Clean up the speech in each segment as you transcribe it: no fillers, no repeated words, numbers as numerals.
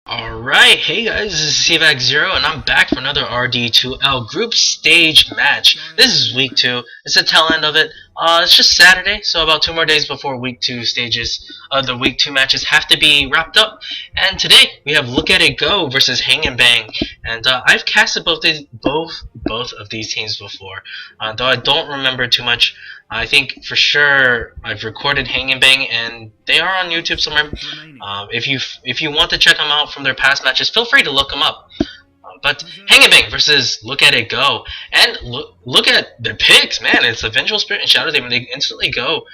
Alright, hey guys, this is CVAC0 and I'm back for another RD2L group stage match. This is week 2, it's the tail end of it. It's just Saturday, so about 2 more days before week 2 stages, the week 2 matches have to be wrapped up. And today, we have Look at It Go versus Hang and Bang. And I've casted both of these teams before, though I don't remember too much. I think for sure I've recorded Hang and Bang, and they are on YouTube somewhere. If you want to check them out from their past matches, feel free to look them up. But Hang and Bang versus Look at It Go, and look at their picks, man. It's a Vengeful Spirit and Shadow Demon. They instantly go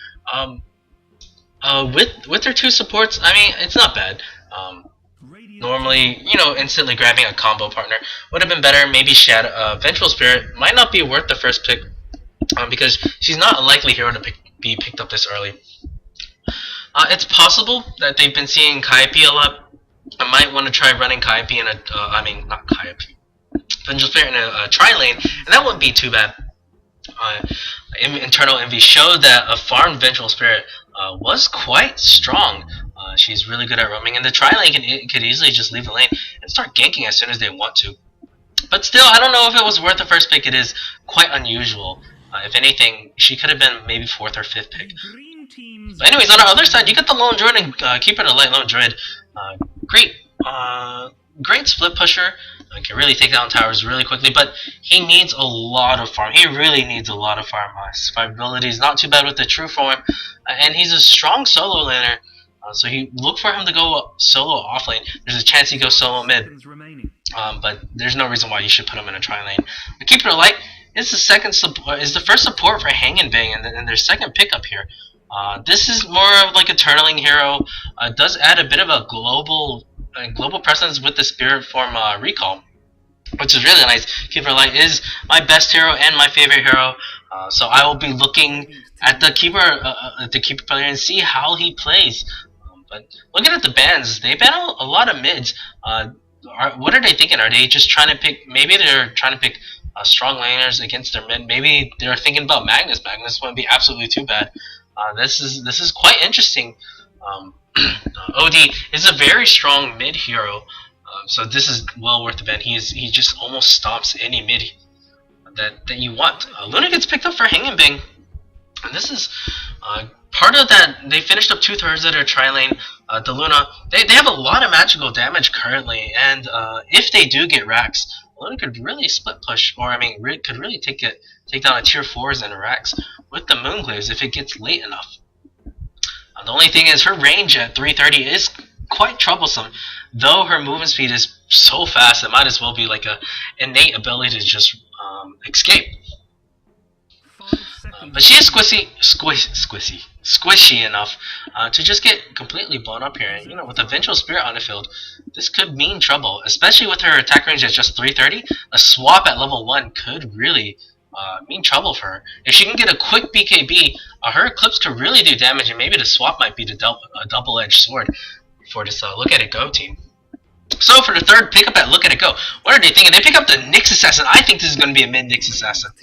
with their 2 supports. I mean, it's not bad. Normally, instantly grabbing a combo partner would have been better. Maybe Vengeful Spirit might not be worth the first pick. Because she's not a likely hero to be picked up this early. It's possible that they've been seeing Kaipi a lot. I might want to try running Kaipi in not Kaipi, Vengeful Spirit in a tri-lane, and that wouldn't be too bad. Internal envy showed that a farmed Vengeful Spirit was quite strong. She's really good at roaming, and the tri-lane could easily just leave the lane and start ganking as soon as they want to. But still, I don't know if it was worth the first pick. It is quite unusual. If anything, she could have been maybe 4th or 5th pick. But anyways, on the other side, you got the Lone Druid and Keeper the Light Lone Druid. Great split pusher. Can really take down towers really quickly, but he needs a lot of farm. He really needs a lot of farm. His survivability is not too bad with the true form, and he's a strong solo laner. So look for him to go solo off lane. There's a chance he goes solo mid. But there's no reason why you should put him in a tri-lane. The Keeper of Light is the first support for Hang and Bang, and their second pickup here. This is more of like a turtling hero. Does add a bit of a global presence with the spirit form recall, which is really nice. Keeper of Light is my best hero and my favorite hero. So I will be looking at the keeper player and see how he plays. But looking at the bans, they ban a lot of mids. What are they thinking? Are they just trying to pick? Maybe they're trying to pick strong laners against their mid. Maybe they're thinking about Magnus. Magnus wouldn't be absolutely too bad. This is quite interesting. OD is a very strong mid hero, so this is well worth the ban. He just almost stomps any mid that you want. Luna gets picked up for Hang and Bang, and this is part of that. They finished up 2/3 of their tri-lane. The Luna, they have a lot of magical damage currently, and if they do get racks, Luna could really split push, or could really take down a tier 4s and racks with the Moonglaves if it gets late enough. The only thing is her range at 330 is quite troublesome. Though her movement speed is so fast, it might as well be like a innate ability to just escape. But she is squishy enough to just get completely blown up here. And with a Vengeful Spirit on the field, this could mean trouble, especially with her attack range at just 330. A swap at level 1 could really mean trouble for her. If she can get a quick BKB, her Eclipse could really do damage, and maybe the swap might be a double-edged sword for this Look at It Go team. So for the third pickup at Look at It Go, what are they thinking? They pick up the Nyx Assassin. I think this is going to be a mid Nyx Assassin.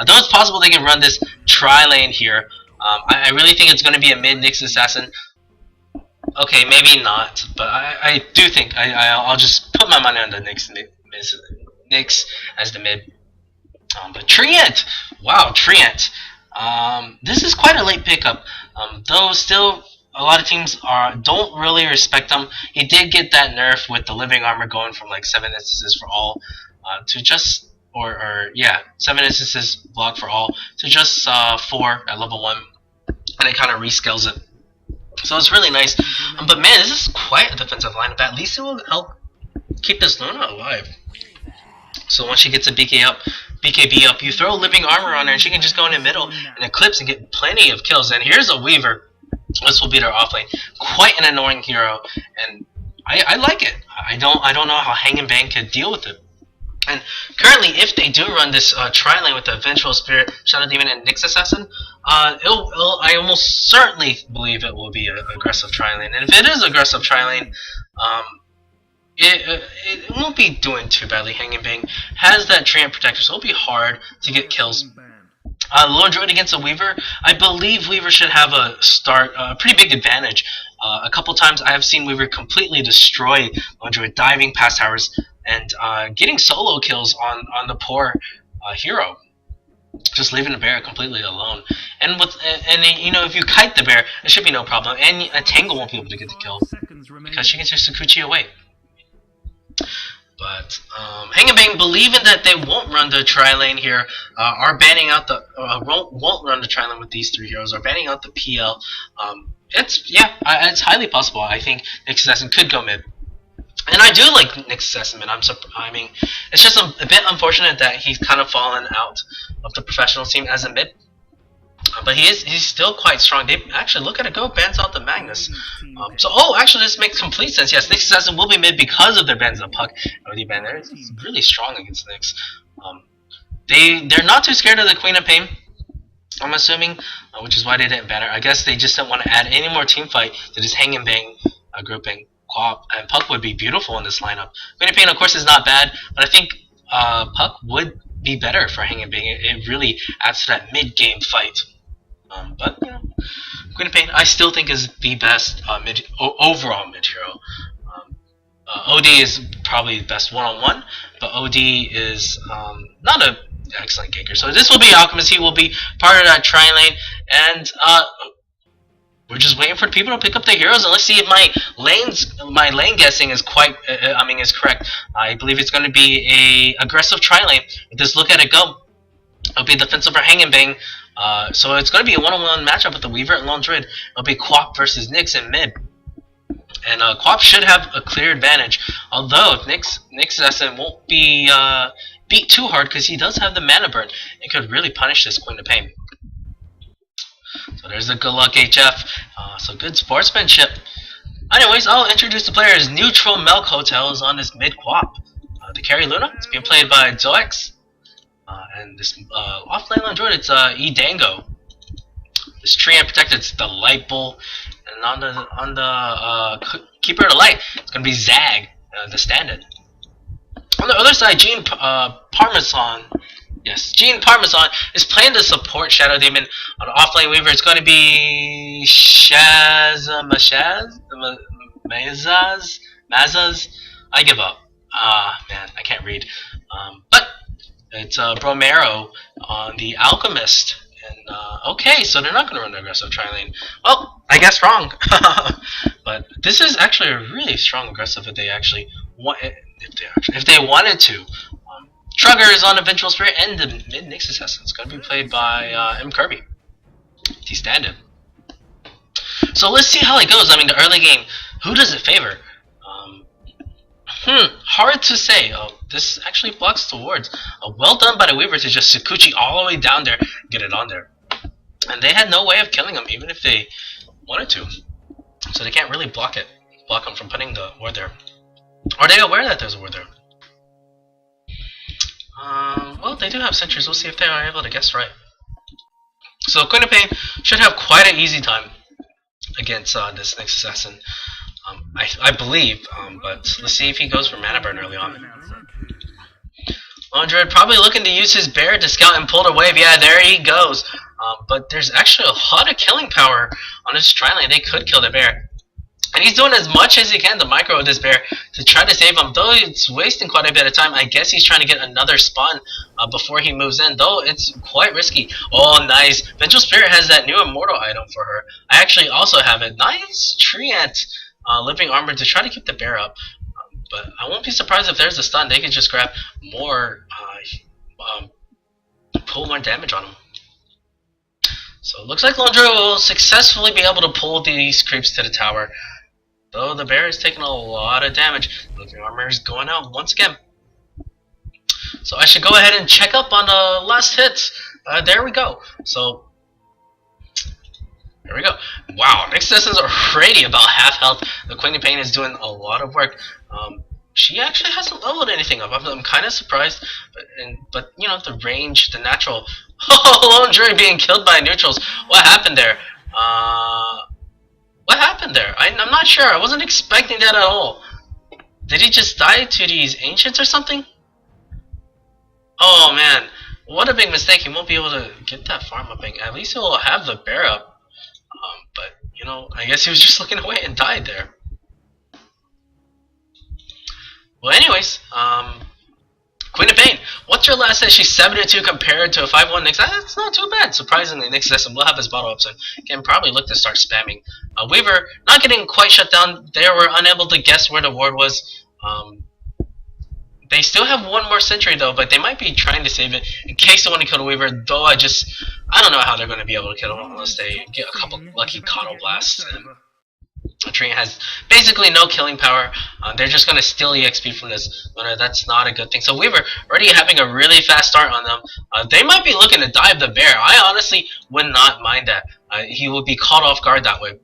Though it's possible they can run this tri-lane here, I really think it's going to be a mid Nyx Assassin. Okay, maybe not, but I do think I'll just put my money on the Nyx as the mid. But Treant! Wow, Treant. This is quite a late pickup. Though still, a lot of teams don't really respect him. He did get that nerf with the living armor going from like 7 instances for all to just 7 instances block for all to just 4 at level 1, and it kind of rescales it. So it's really nice. But man, this is quite a defensive lineup. At least it will help keep this Luna alive. So once she gets a BKB up, you throw living armor on her, and she can just go in the middle and eclipse and get plenty of kills. And here's a Weaver. This will beat her off lane. Quite an annoying hero, and I like it. I don't know how Hang and Bang could deal with it. And currently, if they do run this tri-lane with the Vengeful Spirit, Shadow Demon, and Nyx Assassin, I almost certainly believe it will be an aggressive tri-lane. And if it is aggressive tri-lane, it won't be doing too badly. Hang and Bang has that Treant Protector, so it'll be hard to get kills. Lone Druid against a Weaver, I believe Weaver should have a pretty big advantage A couple times I have seen Weaver completely destroy Londra diving past towers and getting solo kills on the poor hero, just leaving the bear completely alone. And if you kite the bear, it should be no problem, and a Tangle won't be able to get the kill because she gets her Sakuchi away. But Hang and Bang, believing that they won't run the tri-lane here, are banning out the won't run the tri-lane with these three heroes, are banning out the PL. It's highly possible. I think Nick Assassin could go mid, and I do like Nick Assassin mid. I mean, it's just a bit unfortunate that he's kind of fallen out of the professional team as a mid. But he's still quite strong. They actually look at it go, bans out the Magnus. Actually this makes complete sense. Yes, Nick Assassin will be mid because of their bans of Puck. RD ban there is really strong against Nyx. They're not too scared of the Queen of Pain, I'm assuming, which is why they didn't ban her. I guess they just didn't want to add any more team fight to this Hang and Bang grouping. Quap and Puck would be beautiful in this lineup. Queen of Pain, of course, is not bad, but I think Puck would be better for Hang and Bang. It really adds to that mid-game fight. But Queen of Pain I still think is the best overall mid hero. OD is probably the best one-on-one, but OD is not an excellent ganker. So this will be Alchemist. He will be part of that tri-lane, and we're just waiting for people to pick up their heroes, and let's see if my lane guessing is is correct. I believe it's going to be a aggressive tri-lane. Just look at it go. It'll be defensive for Hang and Bang. So it's going to be a one-on-one matchup with the Weaver and Lone Druid. It'll be Quap versus Nyx in mid. And Quap should have a clear advantage. Although Nyx Assassin won't be beat too hard because he does have the mana burn. It could really punish this Queen of Pain. So there's the good luck HF. So good sportsmanship. Anyways, I'll introduce the players. Neutral Milk Hotel is on this mid Quap. The carry Luna. It's being played by Zoex. And this offlane on Druid, it's Dango. This tree and protected, it's the Light Bull, and on the Keeper of the Light, it's gonna be Zag, the stand-in. On the other side, Gene Parmesan, Gene Parmesan is playing the support Shadow Demon. On the offlane Weaver, it's gonna be Mazaz. I give up. Man, I can't read. But it's Bromero on the Alchemist. And okay, so they're not going to run the aggressive tri-lane. Well, I guess wrong. But this is actually a really strong aggressive if they actually if they wanted to. Trugger is on the Vengeful Spirit, and the mid Nyx Assassin is going to be played by M. Kirby. He's stand-in. So let's see how it goes. I mean, the early game, who does it favor? Hard to say. This actually blocks the wards. Well done by the Weaver to just Sakuchi all the way down there and get it on there. And they had no way of killing him even if they wanted to. So they can't really block him from putting the ward there. Are they aware that there's a ward there? Well, they do have sentries. We'll see if they are able to guess right. So Queen of Pain should have quite an easy time against this Nyx Assassin. I believe, but let's see if he goes for mana burn early on. Android probably looking to use his bear to scout and pull the wave. Yeah, there he goes. But there's actually a lot of killing power on this tri-lane. They could kill the bear. And he's doing as much as he can to micro with this bear to try to save him. Though it's wasting quite a bit of time, I guess he's trying to get another spawn before he moves in. Though it's quite risky. Oh, nice. Vengeful Spirit has that new immortal item for her. I actually also have it. Nice tree ant. Living armor to try to keep the bear up, but I won't be surprised if there's a stun. They can just grab more, pull more damage on him. So it looks like Londra will successfully be able to pull these creeps to the tower, though the bear is taking a lot of damage. Living armor is going out once again. So I should go ahead and check up on the last hits. There we go. So there we go. Wow, Nyx Assassin's already about half health. The Queen of Pain is doing a lot of work. She actually hasn't leveled anything up. I'm kind of surprised, but you know, the range, the natural. Oh, Lone Druid being killed by neutrals. What happened there? What happened there? I'm not sure. I wasn't expecting that at all. Did he just die to these ancients or something? Oh man, what a big mistake. He won't be able to get that farm up. At least he'll have the bear up. But you know, I guess he was just looking away and died there. Well, anyways, Queen of Pain, what's your last hit? She's 7-2 compared to a 5-1 Nyx. That's not too bad. Surprisingly, Nyx will have his bottle up soon. Can probably look to start spamming. Weaver, not getting quite shut down. They were unable to guess where the ward was. They still have one more sentry though, but they might be trying to save it in case they want to kill the Weaver. Though I don't know how they're going to be able to kill him unless they get a couple lucky Coddle blasts. And Treant has basically no killing power. They're just going to steal EXP from this. That's not a good thing. So Weaver already having a really fast start on them. They might be looking to dive the bear. I honestly would not mind that. He would be caught off guard that way.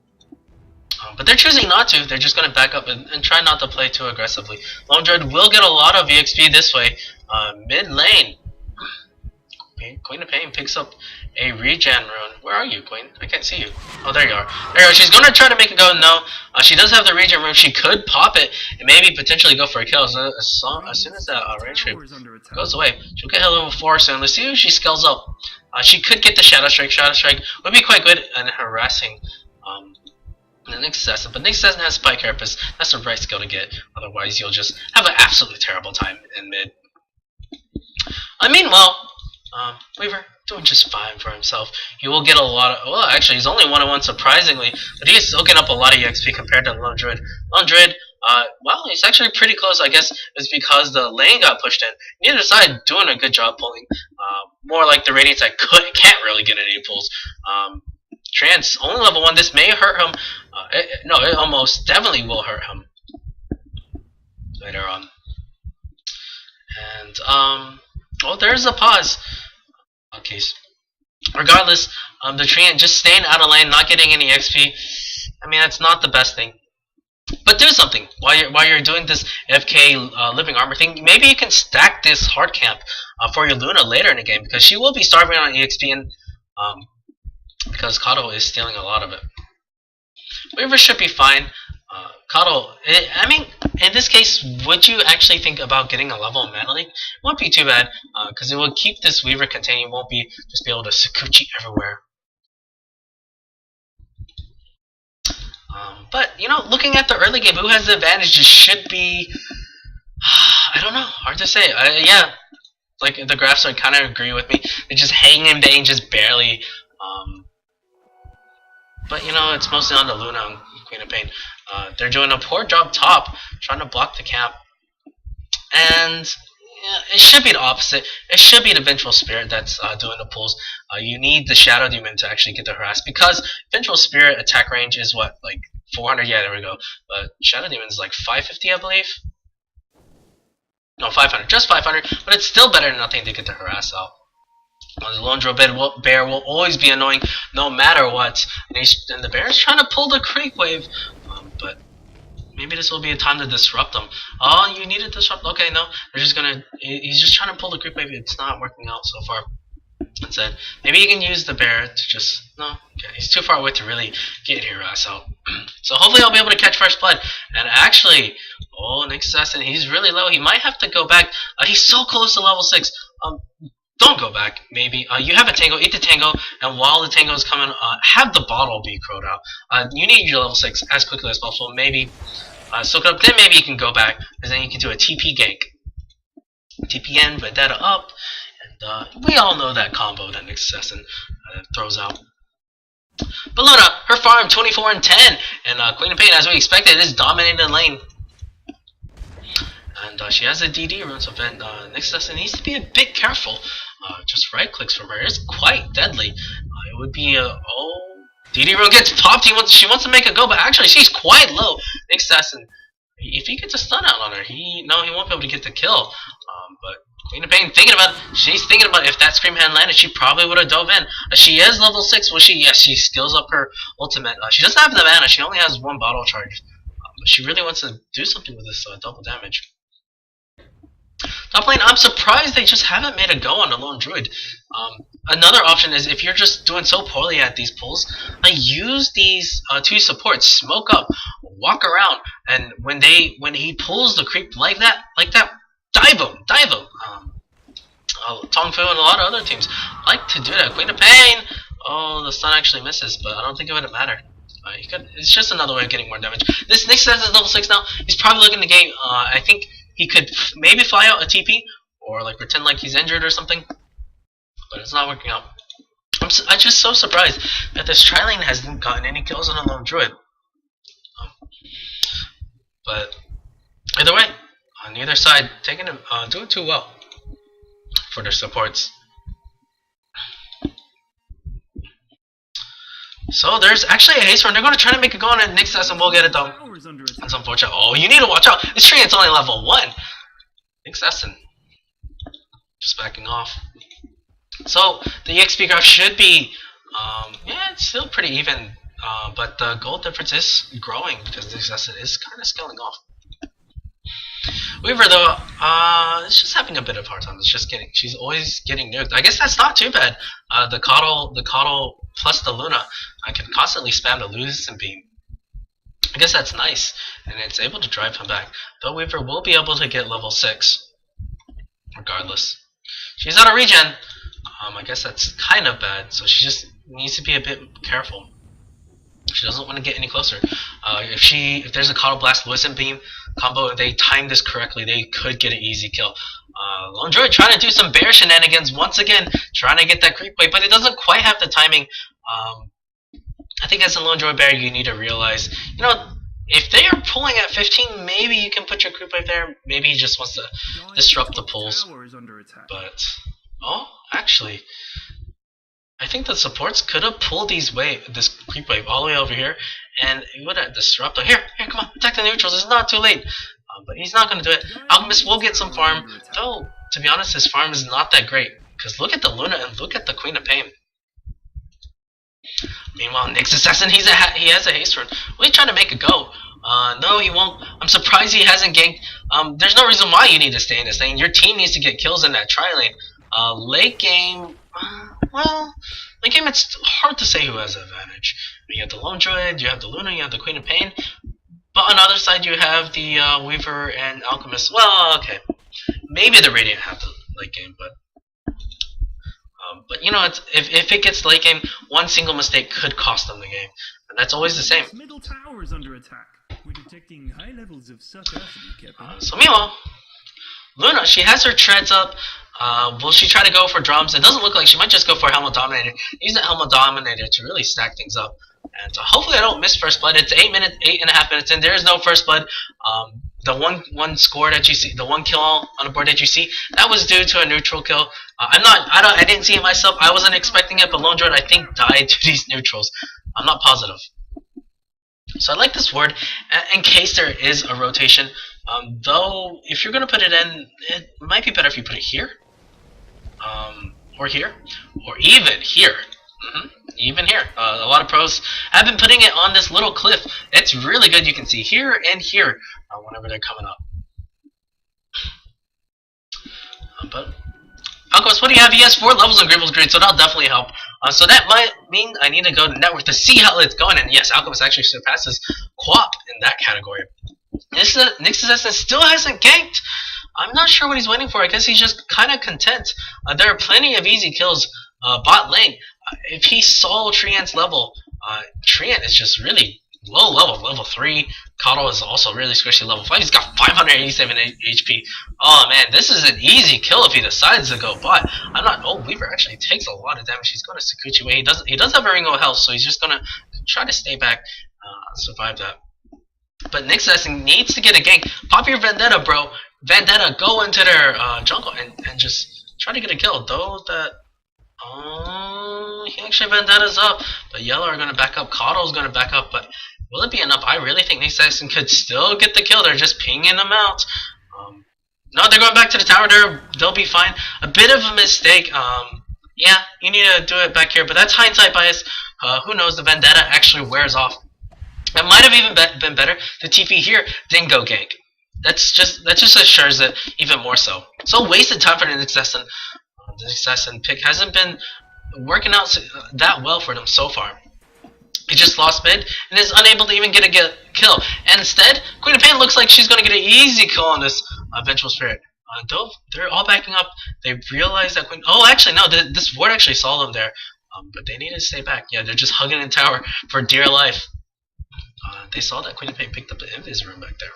But they're choosing not to. They're just going to back up and try not to play too aggressively. Lone Druid will get a lot of EXP this way. Mid lane. Queen of Pain picks up a regen rune. Where are you, Queen? I can't see you. Oh, there you are. There you are. She's going to try to make it go. No. She does have the regen rune. She could pop it and maybe potentially go for a kill. So as soon as that range creep goes away, she'll get her level 4 soon. Let's see if she scales up. She could get the Shadow Strike. Shadow Strike would be quite good in harassing the Nyx Assassin, but Nyx Assassin has Spike Carapace. That's the right skill to get. Otherwise, you'll just have an absolutely terrible time in mid. Meanwhile, Weaver doing just fine for himself. He will get a lot of. Well, actually, he's only 1-on-1 surprisingly, but he is soaking up a lot of EXP compared to Lone Druid. Lone Druid, well, he's actually pretty close. I guess it's because the lane got pushed in. Neither side doing a good job pulling. More like the Radiant side can't really get any pulls. Treant's only level 1. This may hurt him. No, it almost definitely will hurt him later on. And well, there's a pause. Okay, regardless, the Treant just staying out of lane, not getting any XP. I mean, that's not the best thing. But do something while you're doing this FK living armor thing. Maybe you can stack this hard camp for your Luna later in the game because she will be starving on EXP and because Coddle is stealing a lot of it. Weaver should be fine. Coddle, I mean, in this case, would you actually think about getting a level in Mana League? Won't be too bad, because it will keep this Weaver contained. You won't be just be able to Sakuchi everywhere. But, you know, looking at the early game, who has the advantage should be, I don't know, hard to say. Yeah, like the graphs are kind of agree with me. They just hang and bang just barely. But, you know, it's mostly on the Luna and Queen of Pain. They're doing a poor job top, trying to block the camp. And yeah, it should be the opposite. It should be the Vengeful Spirit that's doing the pulls. You need the Shadow Demon to actually get the harass. Because Vengeful Spirit attack range is what, like 400? Yeah, there we go. But Shadow Demon is like 550, I believe. No, 500. Just 500. But it's still better than nothing to get the harass out. The Lone Druid bear will always be annoying no matter what. And the bear is trying to pull the creep wave. But maybe this will be a time to disrupt them. Oh, you need to disrupt? Okay, no. They're just gonna. He's just trying to pull the creep wave. It's not working out so far. Instead, maybe you can use the bear to just. No, okay. He's too far away to really get harass out. So hopefully I'll be able to catch first blood. And actually, oh, Nyx Assassin, he's really low. He might have to go back. He's so close to level 6. Don't go back, maybe. You have a Tango, eat the Tango, and while the Tango is coming, have the bottle be crowed out. You need your level 6 as quickly as possible. Maybe soak it up, then maybe you can go back, and then you can do a TP gank. TPN, Vendetta up, and we all know that combo that Nyx Assassin throws out. But Luna, her farm 24 and 10, and Queen of Pain, as we expected, is dominating the lane. And she has a DD rune, so Nyx Assassin needs to be a bit careful. Just right clicks from her is quite deadly. It would be a DD rune gets popped. She wants to make a go, but actually she's quite low. Nyx Assassin, if he gets a stun out on her, he won't be able to get the kill. But Queen of Pain she's thinking about if that Scream Hand landed, she probably would have dove in. She is level 6. Will she? Yes, she skills up her ultimate. She doesn't have the mana. She only has 1 bottle charge. But she really wants to do something with this double damage. Top lane, I'm surprised they just haven't made a go on the Lone Druid. Another option is if you're just doing so poorly at these pulls, use these 2 supports, smoke up, walk around, and when he pulls the creep like that, dive him. Tong Fu and a lot of other teams like to do that. Queen of Pain. Oh, the stun actually misses, but I don't think it would matter. It's just another way of getting more damage. This Nick Assassin is level 6 now. He's probably looking to gain. I think he could maybe fly out a TP or like pretend like he's injured or something, but it's not working out. I'm just so surprised that this tri-lane hasn't gotten any kills on a lone druid. But either way, on either side, taking them doing too well for their supports. So there's actually a haste run. They're going to try to make a go on it. Nick says, and we'll get it done. That's unfortunate. Oh, you need to watch out. This Treant's only level 1. Nick Sesson just backing off. So the EXP graph should be, yeah, it's still pretty even. But the gold difference is growing because Nick Sesson is kind of scaling off. Weaver though, is just having a bit of a hard time. She's always getting nuked. I guess that's not too bad. The Coddle plus the Luna, I can constantly spam the Lucent Beam. I guess that's nice, and it's able to drive him back. Though Weaver will be able to get level 6, regardless. She's out of regen. I guess that's kind of bad, so she just needs to be a bit careful. She doesn't want to get any closer. If there's a Coddle Blast Lucent Beam combo, if they time this correctly, they could get an easy kill. Lone Druid trying to do some bear shenanigans once again, trying to get that creep wave, but it doesn't quite have the timing. I think as a Lone Druid bear, you need to realize, you know, if they are pulling at 15, maybe you can put your creep wave there. Maybe he just wants to disrupt the pulls. But actually, I think the supports could have pulled this creep wave all the way over here, and it would have disrupted. Here, come on, attack the neutrals. It's not too late. But he's not going to do it. Alchemist will get some farm, though, to be honest, his farm is not that great. Because look at the Luna and look at the Queen of Pain. Meanwhile, Nick's Assassin, he has a haste run. Will he try to make a go? No, he won't. I'm surprised he hasn't ganked. There's no reason why you need to stay in this lane. Your team needs to get kills in that tri-lane. Late game, well, late game it's hard to say who has the advantage. You have the Lone Druid, you have the Luna, you have the Queen of Pain. But on the other side, you have the Weaver and Alchemist. Well, okay, maybe the Radiant have the late game, but you know, if it gets late game, one single mistake could cost them the game, and that's always the same. Middle tower is under attack. We're detecting high levels of subactivity, Captain. So meanwhile, Luna, she has her treads up. Will she try to go for drums? It doesn't look like she might just go for Helmet Dominator. Use that Helmet Dominator to really stack things up. And hopefully I don't miss first blood. It's 8.5 minutes in. There is no first blood. The one score that you see, the one kill on the board that you see, that was due to a neutral kill. I didn't see it myself. I wasn't expecting it, but Lone Druid I think died to these neutrals. I'm not positive. So I like this word in case there is a rotation. Though if you're gonna put it in, it might be better if you put it here, or here, or even here. Even here, a lot of pros have been putting it on this little cliff. It's really good. You can see here and here whenever they're coming up. But Alchemist, what do you have? He has 4 levels of Grievous Grade, so that'll definitely help. So that might mean I need to go to Network to see how it's going. And yes, Alchemist actually surpasses Quap in that category. Nick's Assassin still hasn't ganked. I'm not sure what he's waiting for. I guess he's just kind of content. There are plenty of easy kills bot lane. If he saw Treant's level, Treant is just really low level, level 3. Coddle is also really squishy, level 5. He's got 587 HP. Oh man, this is an easy kill if he decides to go bot. Weaver actually takes a lot of damage. He's going to Sakuchi way. He does have a ring of health, so he's just going to try to stay back, survive that. But Nick's Assassin needs to get a gank. Pop your Vendetta, bro. Vendetta, go into their jungle and just try to get a kill. Though that, he actually Vendetta's up. But Yellow are going to back up. Coddle's going to back up. But will it be enough? I really think Nick's Assassin could still get the kill. They're just pinging them out. No, they're going back to the tower. They'll be fine. A bit of a mistake. Yeah, you need to do it back here. But that's hindsight bias. Who knows? The Vendetta actually wears off. It might have even been better. The TP here didn't go gank. That just assures it even more so. So wasted time for the Nick Assassin. The Assassin pick hasn't been working out that well for them so far. He just lost mid and is unable to even get a kill. And instead, Queen of Pain looks like she's going to get an easy kill on this Vengeful Spirit. Though they're all backing up, they realize that Queen. Oh, actually no, this ward actually saw them there. But they need to stay back. Yeah, they're just hugging the tower for dear life. They saw that Queen of Pain picked up the Invis room back there.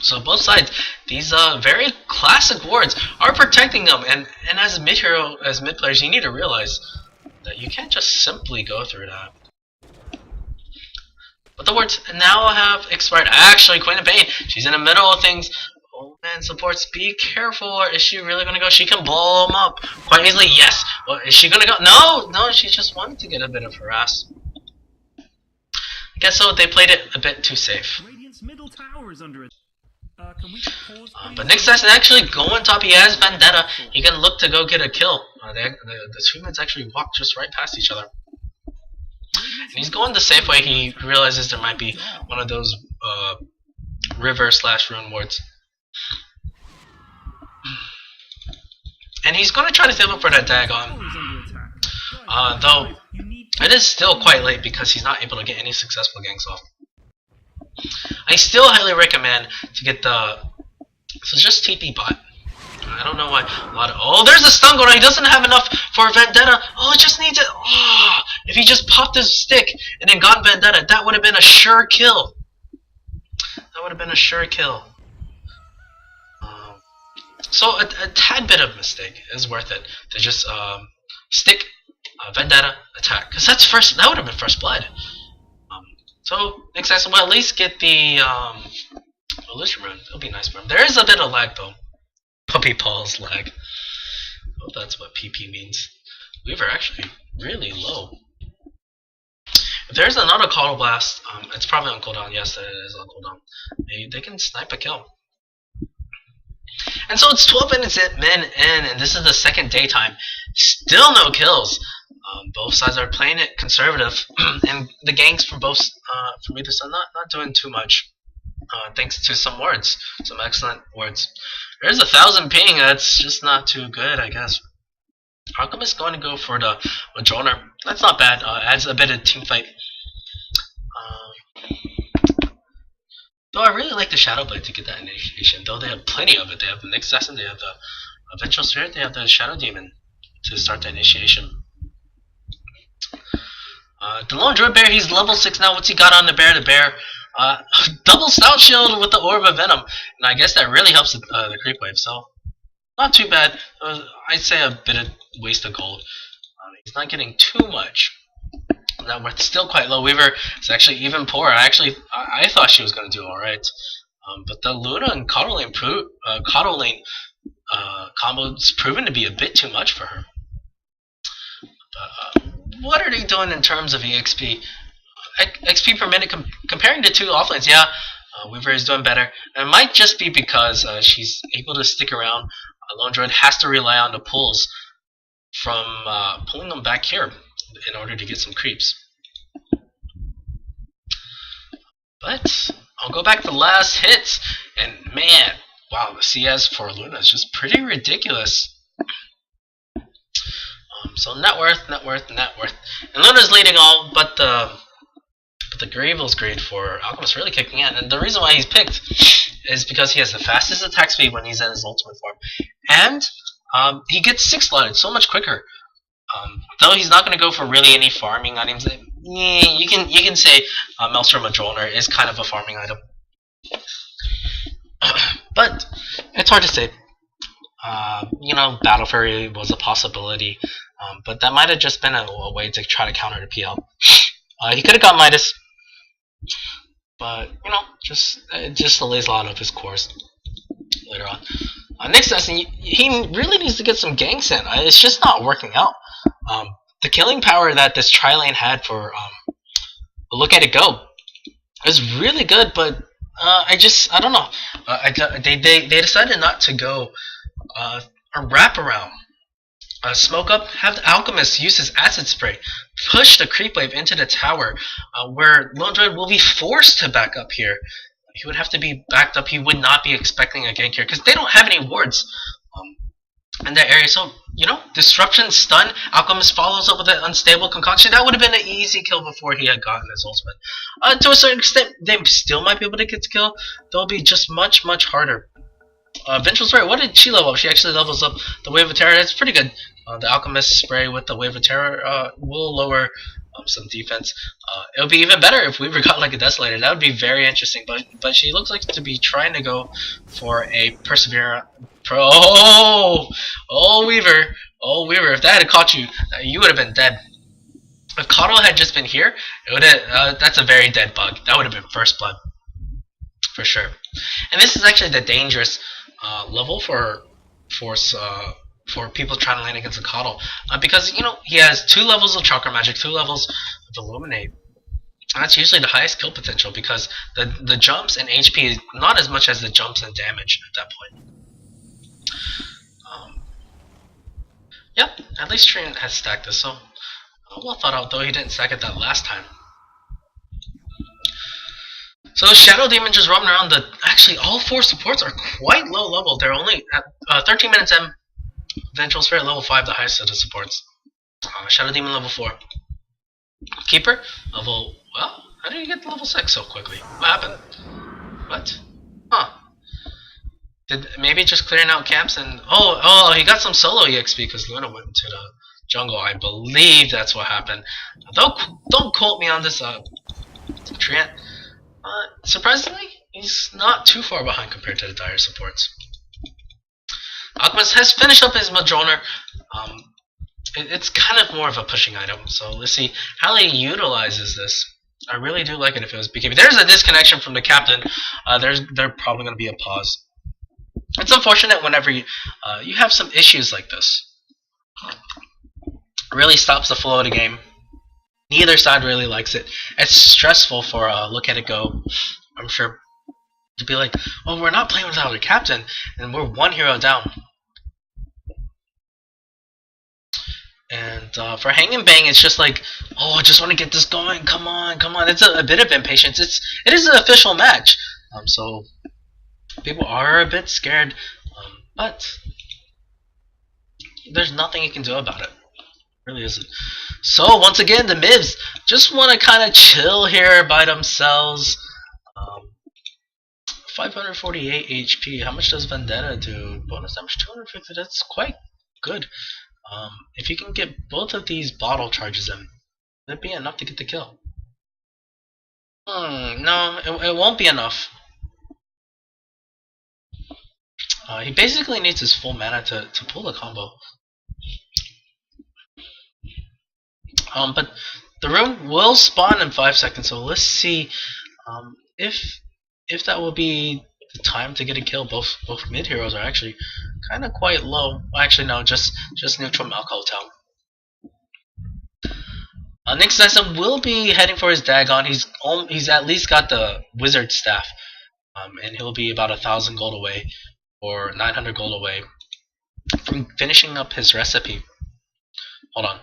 So both sides, these very classic wards are protecting them, and as mid hero, as mid players, you need to realize that you can't just simply go through that. But the wards now have expired. Actually, Queen of Pain, she's in the middle of things. Oh man, supports, be careful. Or is she really gonna go? She can blow them up quite easily. Yes. Well, is she gonna go? No, she just wanted to get a bit of harass. I guess so. They played it a bit too safe. Radiant's middle tower is under it. Can we pause, But Nick's doesn't actually go on top. He has Vendetta. He can look to go get a kill. The two men actually walk just right past each other. And he's going the safe way. He realizes there might be one of those river/rune wards. And he's going to try to save up for that Dagon. Though it is still quite late because he's not able to get any successful ganks off. I still highly recommend to get the... So just TP bot. I don't know why a lot of... Oh, there's a stun going on. He doesn't have enough for Vendetta. Oh, it just needs it. Oh, if he just popped his stick and then got Vendetta, that would have been a sure kill. That would have been a sure kill. So a tad bit of mistake is worth it to just stick Vendetta attack, because that's first. That would have been first blood. So next time we'll at least get the illusion rune. It'll be nice for him. There is a bit of lag though. Puppy paws lag. Oh, that's what PP means. Weaver actually really low. If there's another Coddle Blast, it's probably on cooldown. Yes, it is on cooldown. They can snipe a kill. And so it's 12 minutes in, and this is the second daytime. Still no kills. Both sides are playing it conservative, and the ganks from both from either side not doing too much. Thanks to some wards, some excellent wards. There's 1,000 ping. That's just not too good, I guess. Alchemist going to go for the Madroner. That's not bad. Adds a bit of team fight. Though I really like the Shadow Blade to get that initiation. Though they have plenty of it. They have the Nyx Assassin, they have the Vengeful Spirit, they have the Shadow Demon to start the initiation. The Lone Druid Bear, he's level 6 now. What's he got on the bear? The bear, double Stout Shield with the Orb of Venom. And I guess that really helps the creep wave. So, not too bad. I'd say a bit of waste of gold. He's not getting too much. Net worth still quite low. Weaver is actually even poorer. I thought she was going to do alright. But the Luna and Coddle Lane combo is proven to be a bit too much for her. What are they doing in terms of EXP? XP per minute comparing the two offlanes, yeah, Weaver is doing better. And it might just be because she's able to stick around. Lone Druid has to rely on the pulls from pulling them back here in order to get some creeps. But I'll go back to the last hits, and man, wow, the CS for Luna is just pretty ridiculous. So net worth. And Luna's leading all, but the Greevil's greed for Alchemist really kicking in. And the reason why he's picked is because he has the fastest attack speed when he's in his ultimate form. And he gets 6-slotted so much quicker. Though he's not going to go for really any farming items. You can say Maelstrom Madroner is kind of a farming item. But it's hard to say. You know, Battle Fury was a possibility. But that might have just been a way to try to counter the PL. He could have got Midas. But, you know, it just delays a lot of his course later on. Next lesson, he really needs to get some ganks in. It's just not working out. The killing power that this tri-lane had for Look at It Go is really good, but I don't know. They decided not to go a wraparound. Smoke up, have the Alchemist use his acid spray, push the creep wave into the tower, where Lone Druid will be forced to back up here. He would have to be backed up. He would not be expecting a gank here because they don't have any wards in that area. So, you know, disruption, stun, Alchemist follows up with an unstable concoction. That would have been an easy kill before he had gotten his ultimate. To a certain extent, they still might be able to get the kill. They'll be just much harder. Vengeful Spirit, what did she level up? She actually levels up the Wave of Terror. That's pretty good. The Alchemist spray with the Wave of Terror will lower some defense. It would be even better if Weaver got like a Desolator. That would be very interesting. But she looks like to be trying to go for a Perseverance. Oh, Weaver. Oh, Weaver. If that had caught you, you would have been dead. If Cottle had just been here, it would have. That's a very dead bug. That would have been first blood, for sure. And this is actually the dangerous level for people trying to land against a Cottle, because he has 2 levels of Chakra Magic, 2 levels of Illuminate. And that's usually the highest kill potential because the jumps and HP is not as much as the jumps and damage at that point. Yep, at least Trian has stacked this, so well thought out, though he didn't stack it that last time. So Shadow Demon just roaming around. Actually, all 4 supports are quite low level. They're only at 13 minutes M. Vengeful Spirit level 5, the highest of the supports. Shadow Demon level 4. Keeper level. Well, how did you get to level 6 so quickly? What happened? What? Huh? Did maybe just clearing out camps and he got some solo EXP because Luna went into the jungle. I believe that's what happened. Don't quote me on this. Trian. Surprisingly, he's not too far behind compared to the dire supports. Alchemist has finished up his Madroner. It's kind of more of a pushing item, so let's see how he utilizes this. I really do like it if it was BKB. There's a disconnection from the captain. There's probably going to be a pause. It's unfortunate whenever you have some issues like this. It really stops the flow of the game. Neither side really likes it. It's stressful for Look at it go. I'm sure to be like, oh, we're not playing without a captain, and we're 1 hero down. And for Hang and Bang, it's just like, oh, I just want to get this going. Come on, come on. It's a bit of impatience. It is an official match, so people are a bit scared, but there's nothing you can do about it. Really isn't. So once again, the Mivs just want to kind of chill here by themselves. 548 HP. How much does Vendetta do? Bonus damage 250. That's quite good. If you can get both of these bottle charges in, that'd be enough to get the kill. No, it won't be enough. He basically needs his full mana to pull the combo. But the rune will spawn in 5 seconds, so let's see if that will be the time to get a kill. Both mid heroes are actually kind of quite low. Actually, no, just neutral Malk Hotel. Next Nessa will be heading for his Dagon. He's at least got the Wizard Staff, and he'll be about 1,000 gold away, or 900 gold away from finishing up his recipe. Hold on.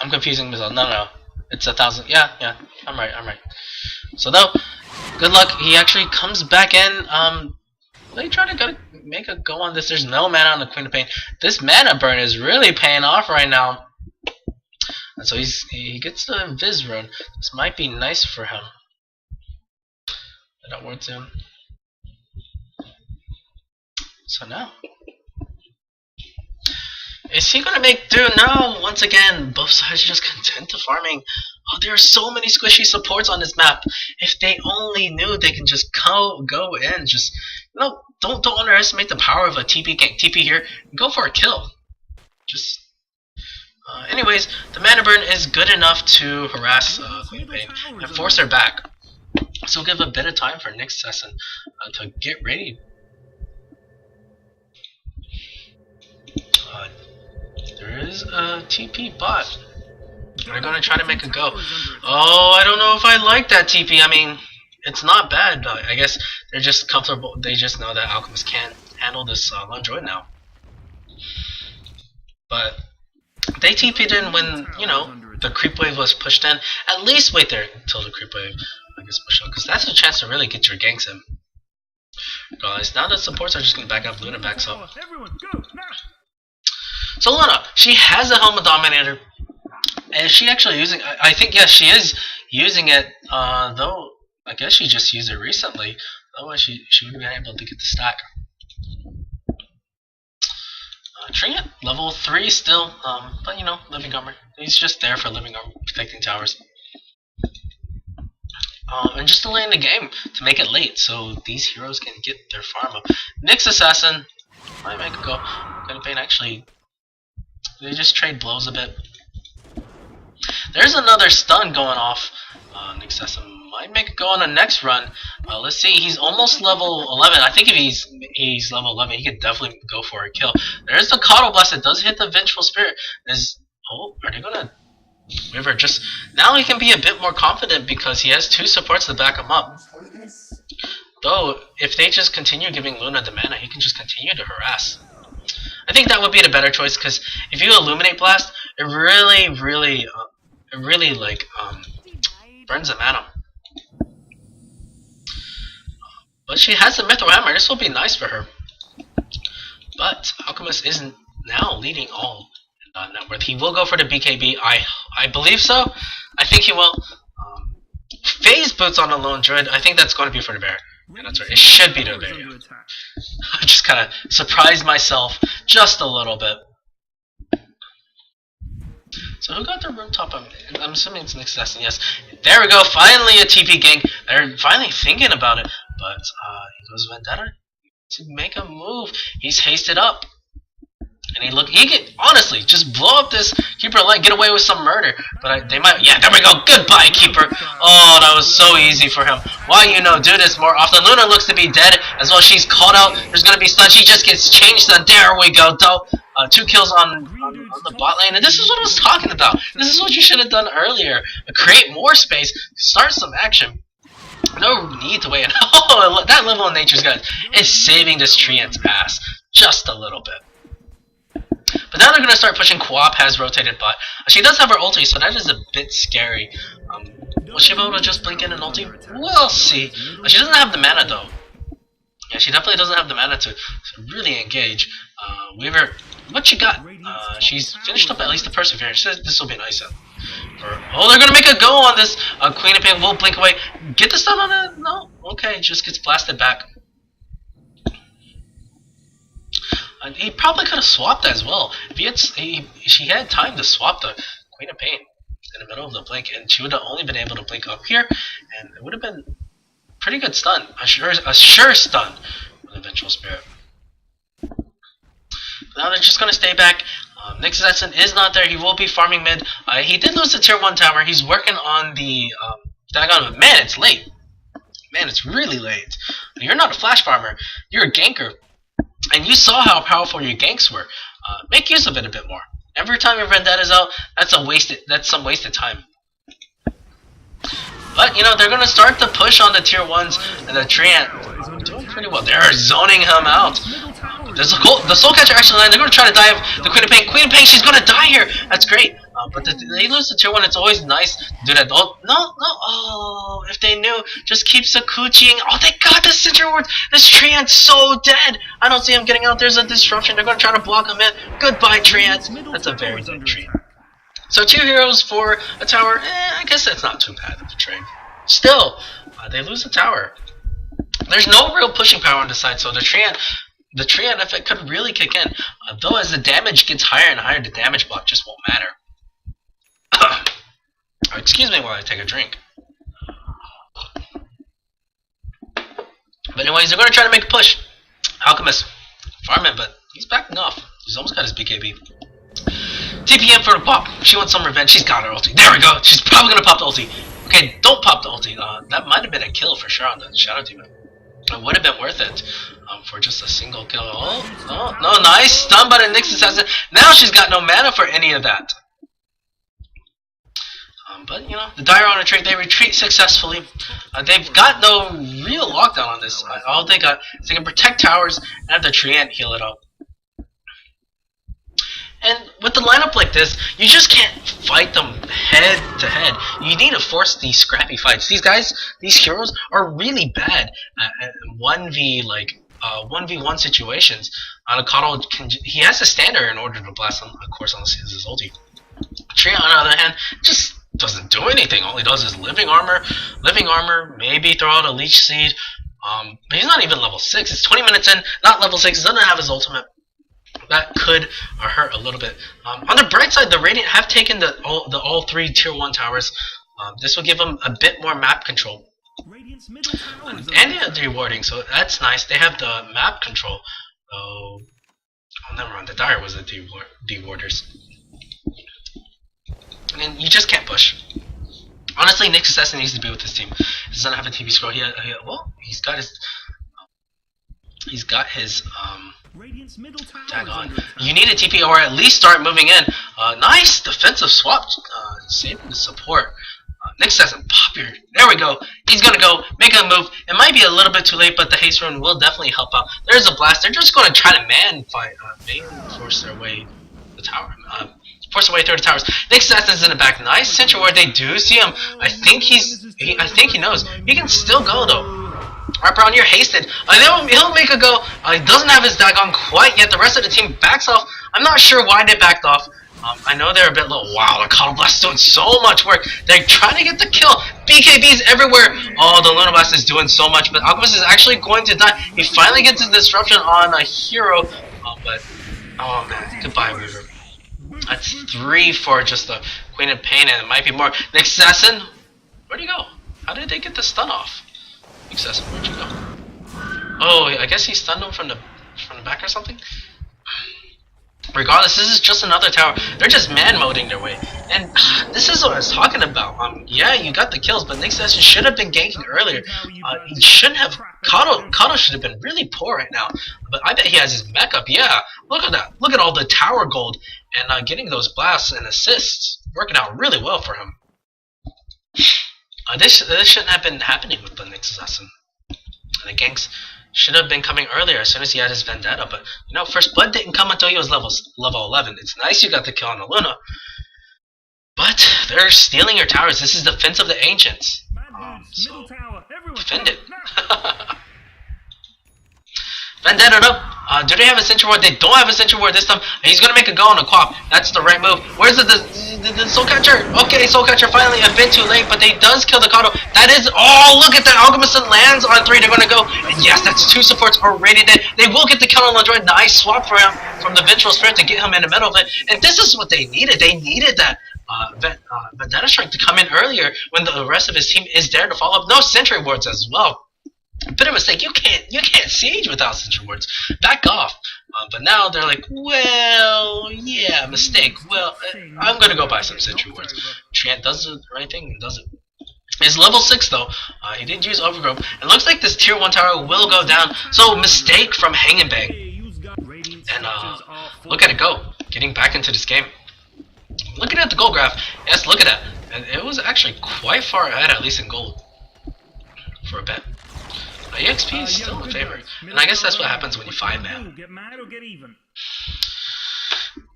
I'm confusing myself. No. It's 1,000. Yeah. I'm right. So though, good luck. He actually comes back in. They try to make a go on this. There's no mana on the Queen of Pain. This mana burn is really paying off right now. And so he gets the Viz rune. This might be nice for him. That works him. So now, is he gonna make do? No. Once again, both sides are just content to farming. Oh, there are so many squishy supports on this map. If they only knew they can just go in, just don't underestimate the power of a TP gank. TP here, go for a kill. Just. Anyways, the mana burn is good enough to harass Queen Pain and force her back. So we'll give a bit of time for next session to get ready. There is a TP bot. They're gonna try to make a go. Oh, I don't know if I like that TP. I mean, it's not bad, but I guess they're just comfortable. They just know that Alchemist can't handle this Lone Droid now. But they TP'd in when, the creep wave was pushed in. At least wait there until the creep wave gets pushed in, because that's a chance to really get your ganks in. Guys, now the supports are just gonna back up. Luna backs up. So Luna, she has a Helmet Dominator. And is she actually using? I think yes, she is using it. Though I guess she just used it recently. Otherwise, she would have been able to get the stack. Treant, level 3 still, but you know, living armor. He's just there for living armor, protecting towers. And just delaying the game to make it late so these heroes can get their farm up. Nyx Assassin, might make it go. Queen of Pain actually, they just trade blows a bit. There's another stun going off. Nyx Assassin might make it go on the next run. Let's see, he's almost level 11. I think if he's level 11, he could definitely go for a kill. There's the Coddle Blast that does hit the Vengeful Spirit. Are they gonna River? Just now he can be a bit more confident because he has 2 supports to back him up. Though, if they just continue giving Luna the mana, he can just continue to harass. I think that would be the better choice because if you Illuminate Blast, it really burns the mana. But she has the Mithril Hammer. This will be nice for her. But Alchemist isn't now leading all net worth. He will go for the BKB. I believe so. I think he will. Phase Boots on the Lone Druid. I think that's going to be for the bear. Yeah, that's right. It should be the bear. Yeah. I just kind of surprised myself just a little bit. So who got the rooftop? I'm assuming it's Nyx Assassin. Yes. There we go. Finally a TP gank. They're finally thinking about it. But he goes Vendetta to make a move. He's hasted up. And he can honestly just blow up this Keeper Light, get away with some murder. But they might, yeah, there we go. Goodbye, Keeper. Oh, that was so easy for him. Why do this more often? Luna looks to be dead as well. She's called out. There's gonna be stun. She just gets changed. And there we go. 2 kills on the bot lane, and this is what I was talking about. This is what you should have done earlier. Create more space, start some action. No need to wait. Oh, that level of Nature's Guide is saving this Treant's ass just a little bit. But now they're going to start pushing. Quap has rotated bot. She does have her ulti, so that is a bit scary. Will she be able to just blink in an ulti? We'll see. She doesn't have the mana, though. Yeah, she definitely doesn't have the mana to really engage. Weaver, what you got? She's finished up at least the Perseverance. This will be nice. Oh, they're going to make a go on this. Queen of Pain will blink away. Get the stun on it? No? Okay, just gets blasted back. He probably could have swapped as well. If she had time to swap the Queen of Pain in the middle of the blink, and she would have only been able to blink up here, and it would have been pretty good stun, a sure stun with the Vengeful Spirit. Now they're just gonna stay back. Nyx Assassin is not there. He will be farming mid. He did lose the tier 1 tower. He's working on the Dagon. Man, it's late. Man, it's really late. You're not a flash farmer. You're a ganker. And you saw how powerful your ganks were. Make use of it a bit more. Every time your Vendetta's out, that's some wasted time. But, they're going to start to push on the tier 1s, and the Treant doing pretty well. They're zoning him out. The Soul Catcher actually landed. They're going to try to dive the Queen of Pain. Queen of Pain, she's going to die here. That's great. But they lose the tier 1. It's always nice to do that. Oh, no. Oh, if they knew. Just keep Sakuchiing. Oh, they got the Cinder Ward. This Treant's so dead. I don't see him getting out. There's a disruption. They're going to try to block him in. Goodbye, Treant. That's a very dead Treant. So 2 heroes for a tower. I guess that's not too bad of a trade. Still, they lose a tower. There's no real pushing power on the side, so the Treant effect could really kick in. Though as the damage gets higher and higher, the damage block just won't matter. Excuse me while I take a drink. But anyways, they're going to try to make a push. Alchemist, farming, but he's backing off. He's almost got his BKB. TPM for the pop. She wants some revenge. She's got her ulti. There we go. She's probably going to pop the ulti. Okay, don't pop the ulti. That might have been a kill for sure on the Shadow Demon. It would have been worth it for just a single kill. Oh, no, nice stun by the Nyx Assassin. Now she's got no mana for any of that. But, the Dire on a trade, they retreat successfully. They've got no real lockdown on this. All they got is they can protect towers and have the Treant heal it up. And with the lineup like this, you just can't fight them head to head. You need to force these scrappy fights. These guys, these heroes, are really bad at 1v1 situations. Coddle he has a standard in order to blast them, of course, unless he has his ulti. Treant, on the other hand, just doesn't do anything. All he does is living armor, maybe throw out a leech seed. But he's not even level 6. It's 20 minutes in, not level 6. He doesn't have his ultimate. that could hurt a little bit. On the bright side, the Radiant have taken the all 3 tier 1 towers. This will give them a bit more map control. And they have rewarding, so that's nice. They have the map control. Oh, never mind. The Dire was the dewarders. And you just can't push. Honestly, Nick Assassin needs to be with this team. He doesn't have a TV scroll. He's got his tag on. You need a TP or at least start moving in. Nice defensive swap, saving the support. Nick Assassin, pop your. There we go. He's gonna go make a move. It might be a little bit too late, but the haste rune will definitely help out. There's a blast. They're just gonna try to force their way the tower. Force their way through the towers. Nick Assassin's in the back. Nice Sentry Ward. They do see him. I think he knows. He can still go though. Alright, Brown, you're hasted. He'll make a go. He doesn't have his dagon quite yet. The rest of the team backs off. I'm not sure why they backed off. I know they're a bit low. Wow, the Coddle Blast is doing so much work. They're trying to get the kill. BKB's everywhere. Oh, the Luna Blast is doing so much, but Alchemist is actually going to die. He finally gets his disruption on a hero, oh man, goodbye, Weaver. That's 3 for just the Queen of Pain, and it might be more. Nick Assassin, where'd he go? How did they get the stun off? Nick Assassin, where'd you go? Oh, I guess he stunned him from the back or something. Regardless, this is just another tower. They're just man-moding their way. And this is what I was talking about. Yeah, you got the kills, but Nick Assassin should have been ganking earlier. He shouldn't have. Kato should have been really poor right now. But I bet he has his mech up. Yeah, look at that. Look at all the tower gold. And getting those blasts and assists. Working out really well for him. This shouldn't have been happening with the Nick Assassin. And the ganks should have been coming earlier as soon as he had his Vendetta, but First Blood didn't come until he was level 11. It's nice you got the kill on the Luna, but they're stealing your towers. This is Defense of the Ancients. So defend it. Vendetta up. Do they have a Sentry Ward? They don't have a Sentry Ward this time. He's gonna make a go on a Quap. That's the right move. Where's the Soul Catcher? Okay, Soul Catcher finally a bit too late, but they does kill the Kato. That is, oh, look at that. Alchemist lands on 3. They're gonna go. And yes, that's 2 supports already dead. They will get the kill on LeDroid. Nice swap for him from the Vengeful Spirit to get him in the middle of it. And this is what they needed. They needed that Vendetta Strike to come in earlier when the rest of his team is there to follow up. No Sentry Wards as well. Bit of a mistake. You can't siege without Sentry Wards. Back off. But now they're like, well, yeah, mistake. Well, I'm gonna go buy some Sentry Wards. Trant does the right thing and does it. He's level 6 though. He did use Overgrowth. It looks like this tier 1 tower will go down. So mistake from Hang and Bang. And look at it go. Getting back into this game. Looking at the gold graph. Yes, look at that. And it was actually quite far ahead, at least in gold. For a bet. EXP is still in favor, and I guess that's what happens when you 5-man.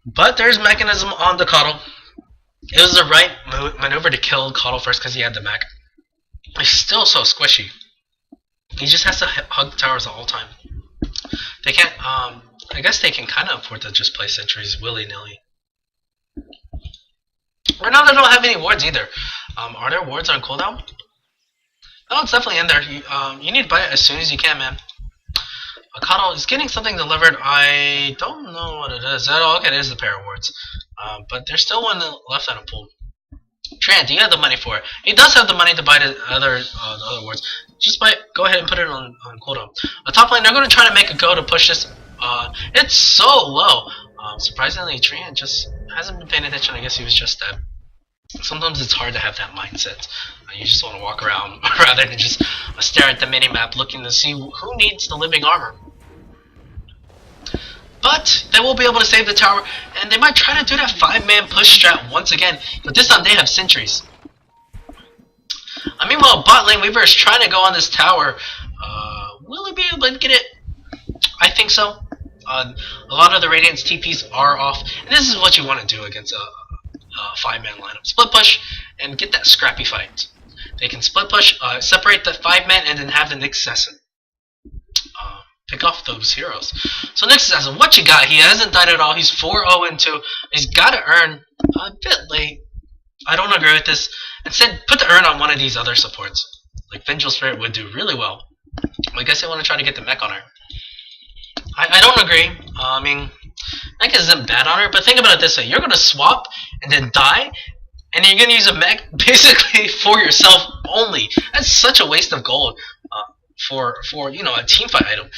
But there's mechanism on the Coddle. It was the right maneuver to kill Coddle first because he had the mech. He's still so squishy. He just has to hug the towers the whole time. They can't, I guess they can kind of afford to just play sentries willy-nilly. Or now they don't have any wards either. Are there wards on cooldown? Oh, it's definitely in there. You need to buy it as soon as you can, man. Kato is getting something delivered. I don't know what it is. Oh, okay, it is the pair of wards. But there's still one left on a pool. Trant, do you have the money for it? He does have the money to buy the other wards. Just buy it. Go ahead and put it on cooldown. Top lane, they're going to try to make a go to push this. It's so low. Surprisingly, Trant just hasn't been paying attention. I guess he was just dead. Sometimes it's hard to have that mindset. You just want to walk around rather than just stare at the minimap looking to see who needs the living armor. But they will be able to save the tower, and they might try to do that 5-man push strat once again, but this time they have sentries. Meanwhile, bot lane Weaver is trying to go on this tower. Will he be able to get it? I think so. A lot of the Radiant's TPs are off, and this is what you want to do against a 5-man lineup. Split push and get that scrappy fight. They can split push, separate the 5-man, and then have the Nick Assassin pick off those heroes. So Nick Assassin, what you got? He hasn't died at all. He's 4-0-2. He's got to earn a bit late. I don't agree with this. Instead, put the urn on one of these other supports. Like Vengeful Spirit would do really well. I guess they want to try to get the mech on her. I don't agree. Mech isn't bad on her, but think about it this way: you're gonna swap and then die, and then you're gonna use a mech basically for yourself only. That's such a waste of gold for a team fight item.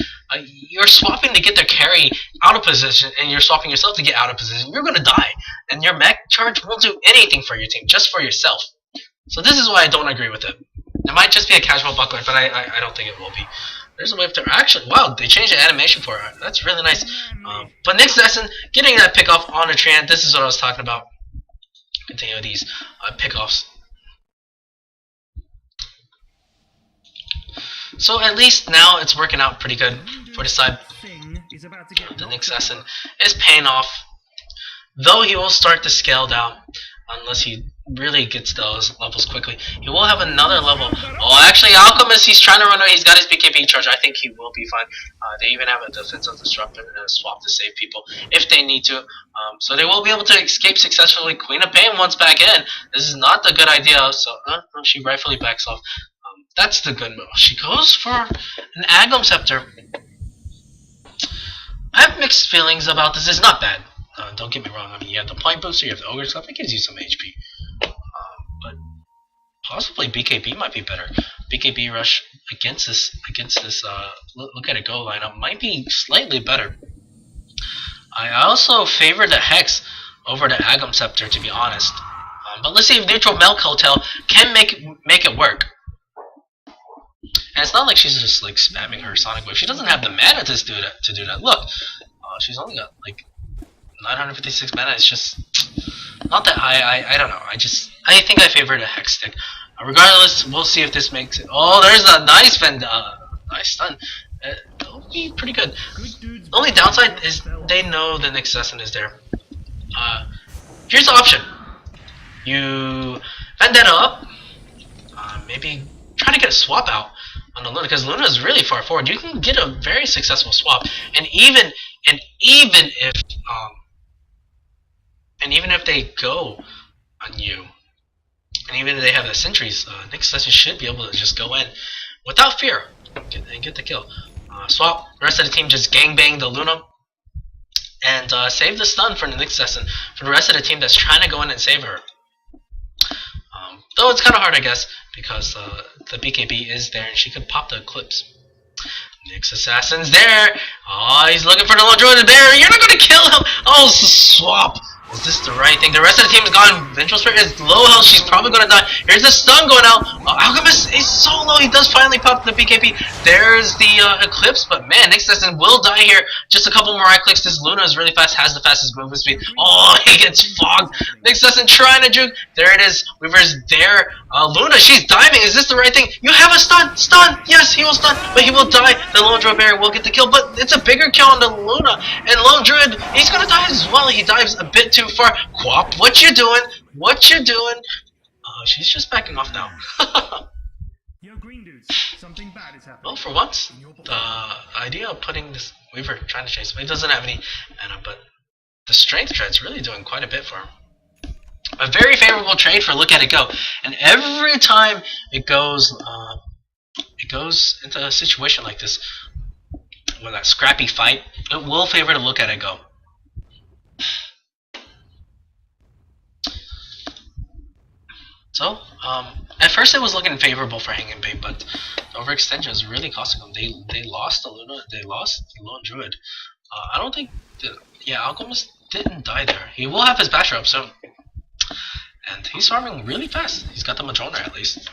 You're swapping to get their carry out of position, and you're swapping yourself to get out of position. You're gonna die, and your mech charge won't do anything for your team, just for yourself. So this is why I don't agree with it. It might just be a casual buckler, but I don't think it will be. There's a way to actually. Wow, they changed the animation for it. That's really nice. But next lesson, getting that pick off on a Tran. This is what I was talking about. Continue these pickoffs. So at least now it's working out pretty good for the side. The next lesson is paying off. Though he will start to scale down unless he really gets those levels quickly. He will have another level. Oh, actually, Alchemist, he's trying to run away. He's got his BKB charge. I think he will be fine. They even have a defensive disruptor and a swap to save people if they need to. So they will be able to escape successfully. Queen of Pain once back in. This is not the good idea. So she rightfully backs off. That's the good move. She goes for an Agum Scepter. I have mixed feelings about this. It's not bad. Don't get me wrong. I mean, you have the Point Booster, you have the Ogre Scuff. It gives you some HP. But possibly BKB might be better. BKB Rush against this look at it go lineup might be slightly better. I also favor the Hex over the Agum Scepter, to be honest. But let's see if Neutral Milk Hotel can make it work. And it's not like she's just like spamming her Sonic Wave. She doesn't have the mana to do that. Look, she's only got like 956 mana. It's just not that high. I don't know. I think I favor the Hex stick. Regardless, we'll see if this makes it. Oh, there's a nice nice stun. It'll be pretty good. The only downside is they know the next lesson is there. Here's the option. You Vendetta up. Maybe try to get a swap out on the Luna, because Luna is really far forward. You can get a very successful swap, and even if they go on you, and even if they have the sentries, next lesson should be able to just go in without fear and get the kill. Swap. The rest of the team just gangbang the Luna and save the stun for the next lesson for the rest of the team that's trying to go in and save her. Though it's kind of hard, I guess, because the BKB is there and she could pop the Eclipse. Next Assassin's there. Oh, he's looking for the Lone Druid Bear. You're not going to kill him. Oh, swap. Is this the right thing? The rest of the team is gone. Vengeful Spirit is low health. She's probably going to die. Here's the stun going out. Alchemist is so low. He does finally pop the BKB. There's the Eclipse. But man, next Assassin will die here. Just a couple more right clicks. This Luna is really fast. Has the fastest movement speed. Oh, he gets fogged. Next Assassin trying to juke. There it is. Weaver's there. Luna, she's diving. Is this the right thing? You have a stun. Stun. Yes, he will stun. But he will die. The Lone Druid Bear will get the kill. But it's a bigger kill on the Luna. And Lone Druid, he's going to die as well. He dives a bit too far. Quap, what you doing? What you doing? She's just backing off now. Yo, green dudes, something bad is happening. Well, for once, the idea of putting this Weaver trying to chase him, he doesn't have any mana, but the strength trade's really doing quite a bit for him. A very favorable trade for Look At It Go, and every time it goes into a situation like this, with that scrappy fight, it will favor to Look At It Go. So, at first it was looking favorable for Hanging Bait, but the overextension is really costing them. They lost the Luna, they lost the Lone Druid. I don't think, Alchemist didn't die there. He will have his basher up soon. And he's farming really fast. He's got the Madrona at least.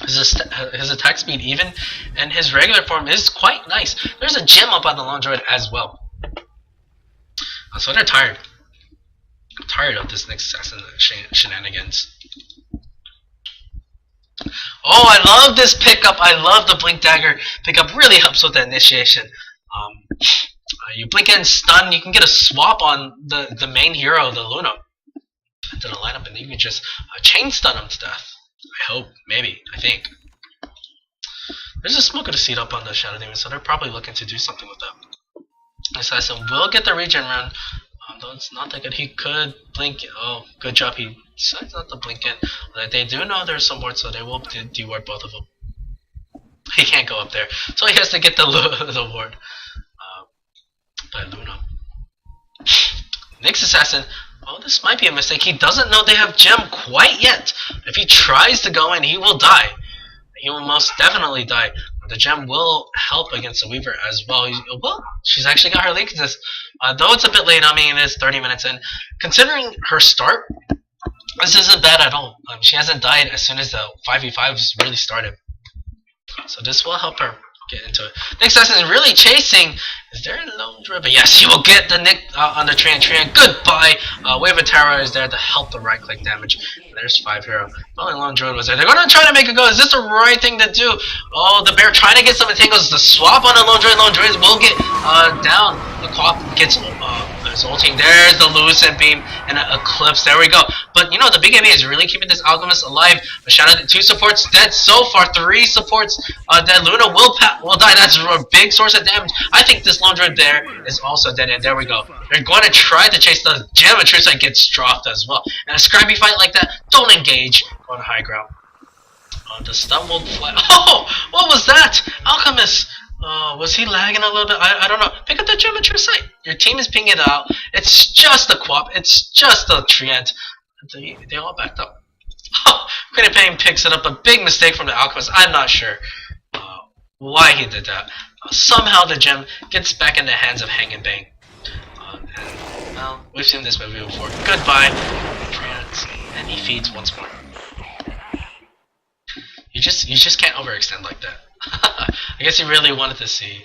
His attack speed even, and his regular form is quite nice. There's a gem up on the Lone Druid as well. So they're tired. I'm tired of this next assassin shenanigans. Oh, I love this pickup. I love the Blink Dagger pickup. Really helps with the initiation. You blink and stun. You can get a swap on the main hero, the Luna, into the lineup, and you can just chain stun him to death. I hope, maybe, I think. There's a Smoke of the Seed up on the Shadow Demon, so they're probably looking to do something with that. Assassin will get the regen run. Though it's not that good. He could blink. Oh, good job. He decides not to blink in. They do know there's some wards, so they will deward both of them. He can't go up there, so he has to get the ward by Luna. Nyx Assassin, oh, this might be a mistake. He doesn't know they have gem quite yet. If he tries to go in, he will die. He will most definitely die. The gem will help against the Weaver as well. Well, she's actually got her leak assist. Though it's a bit late, I mean, it is 30 minutes in. Considering her start, this isn't bad at all. She hasn't died as soon as the 5v5s really started. So this will help her get into it. Nyx Assassin is really chasing. Is there a lone druid? But yes, he will get the Nick on the Treant. Goodbye. Wave of Terror is there to help the right click damage. There's 5 hero. The only lone druid was there. They're gonna try to make a go. Is this the right thing to do? Oh, the bear trying to get some entangles. The swap on the lone druid. Lone druid will get down. The Quap gets is ulting. There's the Lucent Beam and an Eclipse. There we go. But you know, the big enemy is really keeping this Alchemist alive. Shadow, 2 supports dead so far. 3 supports dead. Luna will die. That's a big source of damage. I think this lone druid there is also dead. And there we go. They're going to try to chase the gem. A Truce gets dropped as well. And a scrappy fight like that, don't engage on high ground. The stun will fly. Oh, what was that? Alchemist. Was he lagging a little bit? I don't know. Pick up the gem at your site. Your team is pinging it out. It's just a Quap. It's just a Treant. They all backed up. Oh, Queen of Pain picks it up. A big mistake from the Alchemist. I'm not sure why he did that. Somehow the gem gets back in the hands of Hang and Bang. And, well, we've seen this movie before. Goodbye, Treant. And he feeds once more. You just can't overextend like that. I guess he really wanted to see.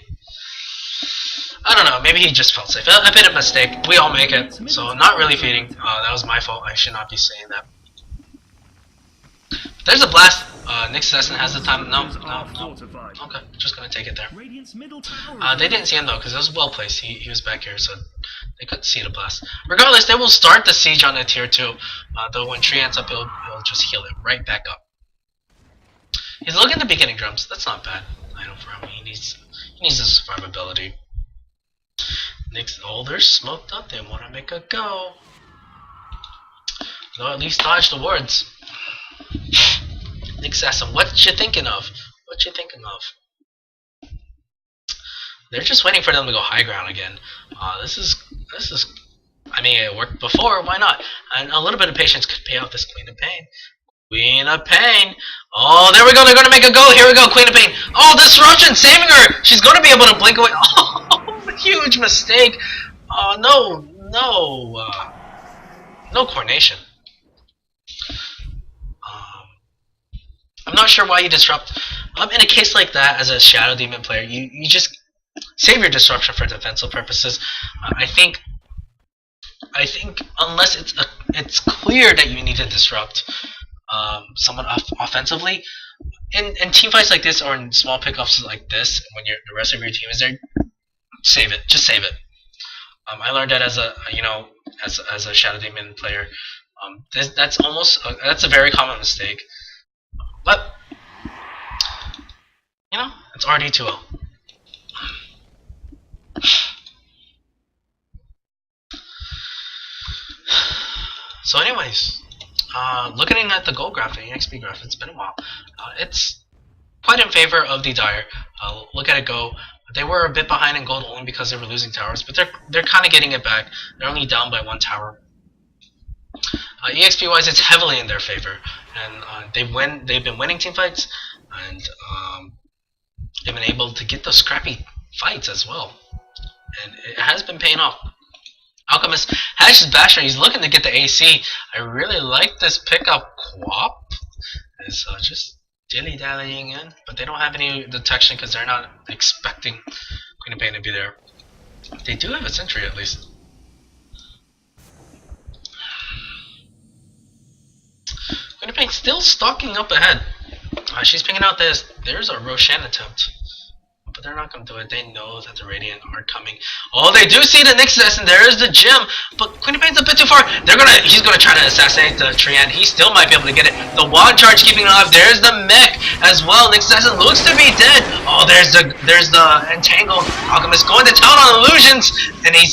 I don't know, maybe he just felt safe. A bit of a mistake. We all make it. So not really feeding. That was my fault. I should not be saying that. There's a blast. Nyx Assassin has the time. No. Okay, just gonna take it there. They didn't see him though, because it was well placed. He was back here, so they couldn't see the blast. Regardless, they will start the siege on a tier 2. Though when Treant's up, he'll just heal it right back up. He's looking at the beginning drums. That's not bad. I know for him. He needs the survivability. Next, oh, they're smoked up. They want to make a go. They'll at least dodge the wards. Nyx Assassin, what you thinking of? What you thinking of? They're just waiting for them to go high ground again. This is. I mean, it worked before. Why not? And a little bit of patience could pay off this Queen of Pain. Queen of Pain. Oh, there we go. They're going to make a go. Here we go. Queen of Pain. Oh, disruption saving her. She's going to be able to blink away. Oh, huge mistake. Oh, no coordination. I'm not sure why you disrupt. In a case like that, as a Shadow Demon player, you just save your disruption for defensive purposes. I think unless it's clear that you need to disrupt someone offensively, in teamfights like this or in small pickups like this, when the rest of your team is there, save it. Just save it. I learned that as a Shadow Demon player. That's a very common mistake. But you know, it's RD2L. So anyways, looking at the gold graph, the EXP graph, it's been a while. It's quite in favor of the Dire. Look at it go. They were a bit behind in gold only because they were losing towers, but they're kind of getting it back. They're only down by 1 tower. EXP wise, it's heavily in their favor, and they've been winning team fights, and they've been able to get those scrappy fights as well, and it has been paying off. Alchemist has his Basher. He's looking to get the AC. I really like this pickup. Quap is just dilly-dallying in, but they don't have any detection because they're not expecting Queen of Pain to be there. They do have a sentry at least. Queen of Pain still stalking up ahead. She's picking out this. There's a Roshan attempt. But they're not going to do it. They know that the Radiant are coming. Oh, they do see the Nyx Assassin. There is the gem. But Queen of Pain's a bit too far. He's going to try to assassinate the Treant. He still might be able to get it. The wand charge keeping it alive. There's the mech as well. Nyx Assassin looks to be dead. Oh, there's the entangled Alchemist going to town on illusions. And he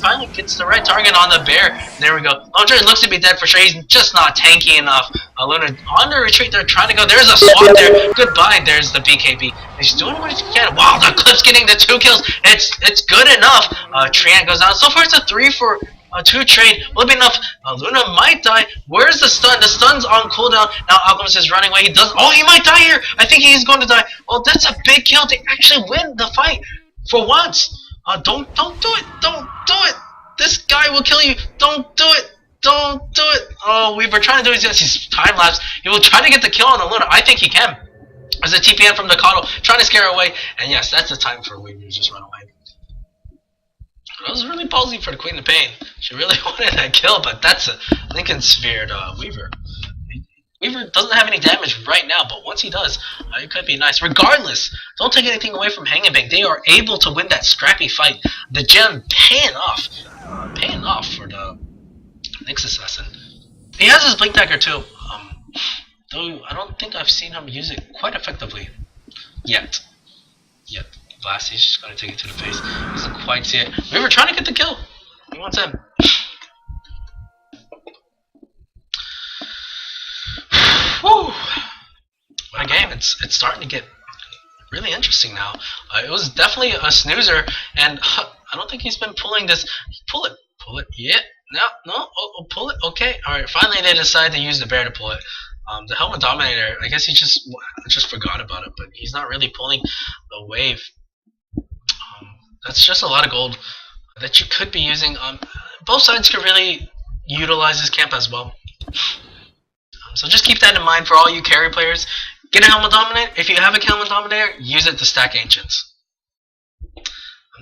finally gets the right target on the bear. There we go. Oh, Treant looks to be dead for sure. He's just not tanky enough. Luna on the retreat. They're trying to go. There's a swap there. Goodbye. There's the BKB. He's doing what he can. Wow, the Clip's getting the 2 kills. It's good enough. Treant goes out. So far, it's a 3 for Two trade will be enough. Luna might die. Where's the stun? The stun's on cooldown. Now Alchemist is running away. He does. Oh, he might die here. I think he's going to die. Oh, that's a big kill to actually win the fight for once. Don't do it. Don't do it. This guy will kill you. Don't do it. Don't do it. Oh, we were trying to do his He's time lapse. He will try to get the kill on the Luna. I think he can. There's a TPN from the Coddle trying to scare her away. And yes, that's the time for Weaver to just run away. That was really ballsy for the Queen of Pain. She really wanted that kill, but that's a Lincoln Sphered Weaver. Weaver doesn't have any damage right now, but once he does, it could be nice. Regardless, don't take anything away from Hang and Bang. They are able to win that scrappy fight. The gem paying off for the Nyx Assassin. He has his Blink Dagger too, though I don't think I've seen him use it quite effectively yet. Blast, he's just going to take it to the face. He doesn't quite see it. We were trying to get the kill. He wants him. Whew. What a game. It's starting to get really interesting now. It was definitely a snoozer, and I don't think he's been pulling this. Pull it. Yeah. No. Oh, pull it. Okay. Alright, finally they decided to use the bear to pull it. The Helmet Dominator, I guess he just forgot about it, but he's not really pulling the wave. That's just a lot of gold that you could be using. Both sides could really utilize this camp as well. So just keep that in mind for all you carry players. Get a Helmet Dominator. If you have a Helmet Dominator, use it to stack Ancients.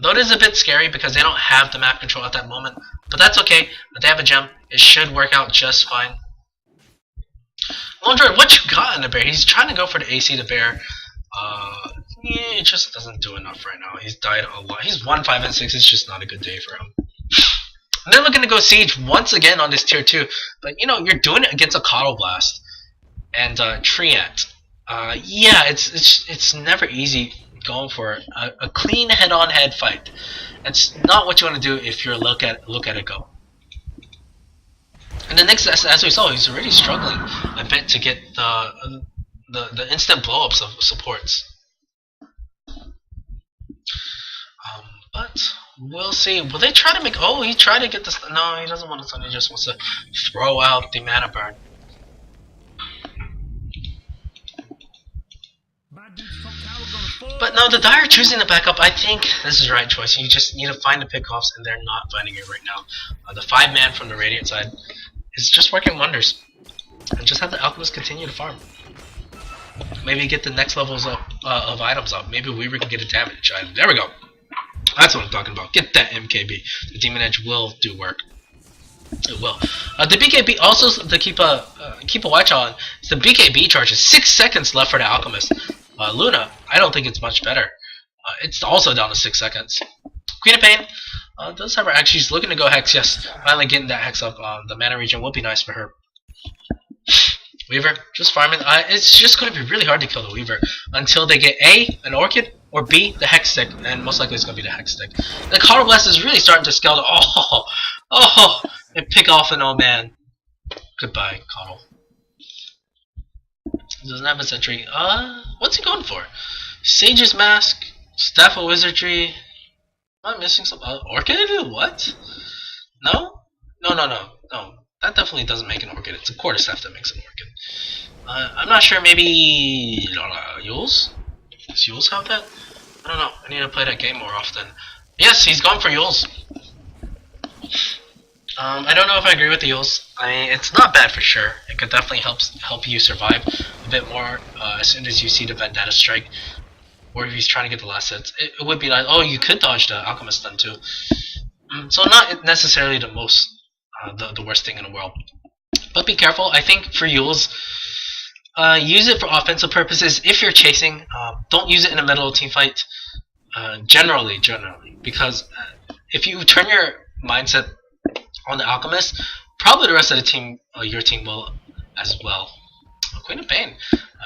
Though it is a bit scary because they don't have the map control at that moment, but that's okay. They have a gem. It should work out just fine. Lone Druid, what you got in the bear? He's trying to go for the AC to bear. Yeah, it just doesn't do enough right now. He's died a lot. He's 1, 5, and 6. It's just not a good day for him. And they're looking to go Siege once again on this tier 2. But, you know, you're doing it against a Coddle Blast. And, Treant. Yeah, it's never easy going for a clean head-on-head fight. It's not what you want to do if you're look at it go. And the next, as we saw, he's already struggling a bit to get the instant blow-ups of supports. But we'll see. Will they try to make... Oh, he tried to get this... No, he doesn't want to stun. He just wants to throw out the mana burn. But no, the Dire choosing the backup, I think this is the right choice. You just need to find the pickoffs, and they're not finding it right now. The 5-man from the Radiant side is just working wonders. And just have the Alchemist continue to farm. Maybe get the next levels up, of items up. Maybe Weaver can get a damage item. There we go. That's what I'm talking about. Get that MKB. The Demon Edge will do work. It will. The BKB also to keep a watch on. Is the BKB charge is 6 seconds left for the Alchemist. Luna, I don't think it's much better. It's also down to 6 seconds. Queen of Pain does have her Hex. She's looking to go Hex. Yes, finally getting that Hex up. The mana region will be nice for her. Weaver, just farming. It's just going to be really hard to kill the Weaver until they get A, an Orchid, or B, the Hex Stick, and most likely it's going to be the Hex Stick. The Coddle Blast is really starting to scale. They pick off an old man. Goodbye, Coddle. Doesn't have a sentry. What's he going for? Sage's Mask, Staff of Wizardry. Am I missing some? Orchid? What? No. That definitely doesn't make an Orchid. It's a Quarterstaff that makes an Orchid. I'm not sure. Maybe Yules? Does Yules have that? I don't know. I need to play that game more often. Yes, he's gone for Yules. I don't know if I agree with the Yules. I mean, it's not bad for sure. It could definitely help you survive a bit more as soon as you see the Vendetta Strike, or if he's trying to get the last hits. It would be like, oh, you could dodge the Alchemist stun too. So not necessarily the most, the worst thing in the world. But be careful. I think for Yules, use it for offensive purposes. If you're chasing, don't use it in the middle of a team fight. Generally, because if you turn your mindset on the Alchemist, probably the rest of the team, your team will as well. Queen of Pain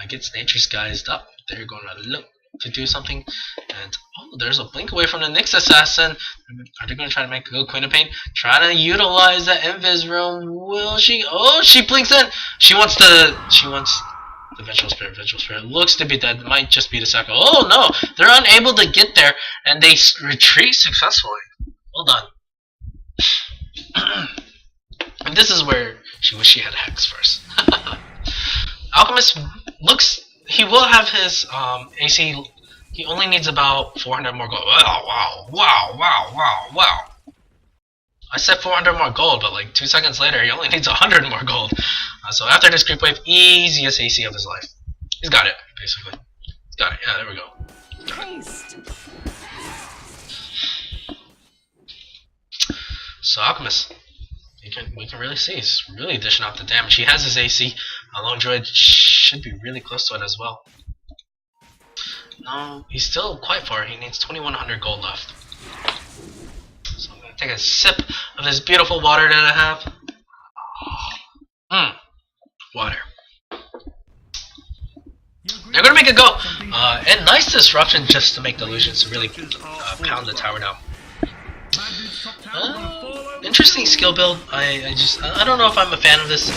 gets Nature's Guised up. They're going to look to do something, and oh, there's a blink away from the Nyx Assassin. Are they going to try to make a good Queen of Pain? Trying to utilize that Invis room. Will she? Oh, she blinks in. She wants the Vengeful Spirit. Vengeful Spirit looks to be dead. Might just be the Sacco. Oh no, they're unable to get there, and they retreat successfully. Well done. And this is where she wished she had Hex first. Alchemist looks... He will have his AC... He only needs about 400 more gold. Wow. I said 400 more gold, but like 2 seconds later, he only needs 100 more gold. So after this creep wave, easiest AC of his life. He's got it, basically. He's got it. Yeah, there we go. Taste. So Alchemist, we can really see he's really dishing out the damage. He has his AC. Lone Druid should be really close to it as well. No, he's still quite far. He needs 2100 gold left. So I'm gonna take a sip of this beautiful water that I have. Water. They're gonna make it go. And nice disruption just to make the illusions to really pound the tower down. Interesting skill build. I don't know if I'm a fan of this.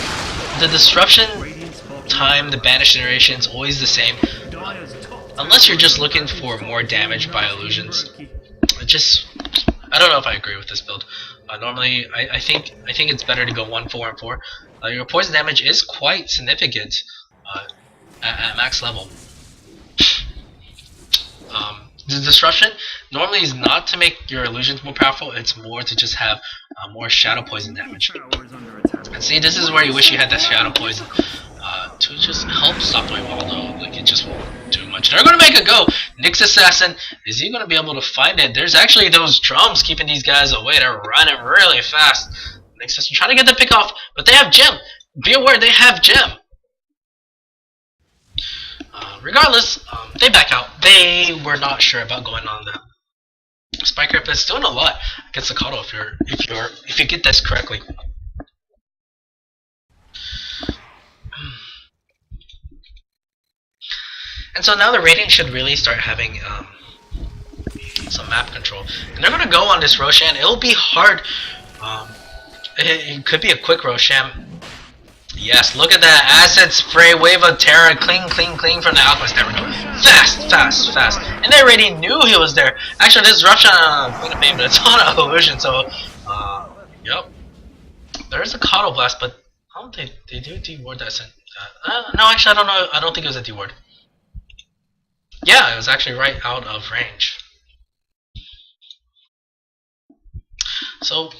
The disruption time, the banish generation is always the same. Unless you're just looking for more damage by illusions. I don't know if I agree with this build. Normally, I think it's better to go 1-4 and 4. Your poison damage is quite significant at max level. The disruption normally is not to make your illusions more powerful. It's more to just have more shadow poison damage. And see, this is where you wish you had that shadow poison to just help stop my wall, though. Like, it just won't do much. They're gonna make a go. Nyx Assassin, is he gonna be able to find it? There's actually those drums keeping these guys away. They're running really fast. Nyx Assassin trying to get the pick off, but they have Gem. Be aware, they have Gem. Regardless, they back out. They were not sure about going on that. Spike Rip is doing a lot against the Kato if you get this correctly. And so now the Radiant should really start having some map control. And they're gonna go on this Roshan. It'll be hard. It could be a quick Roshan. Yes, look at that acid spray wave of terror, cling from the Alchemist. There we go. Fast. And they already knew he was there. Actually, this Ruption Queen of Pain, but it's on an illusion, so yep. There is a Kato Blast, but they do deward that. No, actually, I don't know. I don't think it was a deward. Yeah, it was actually right out of range. So.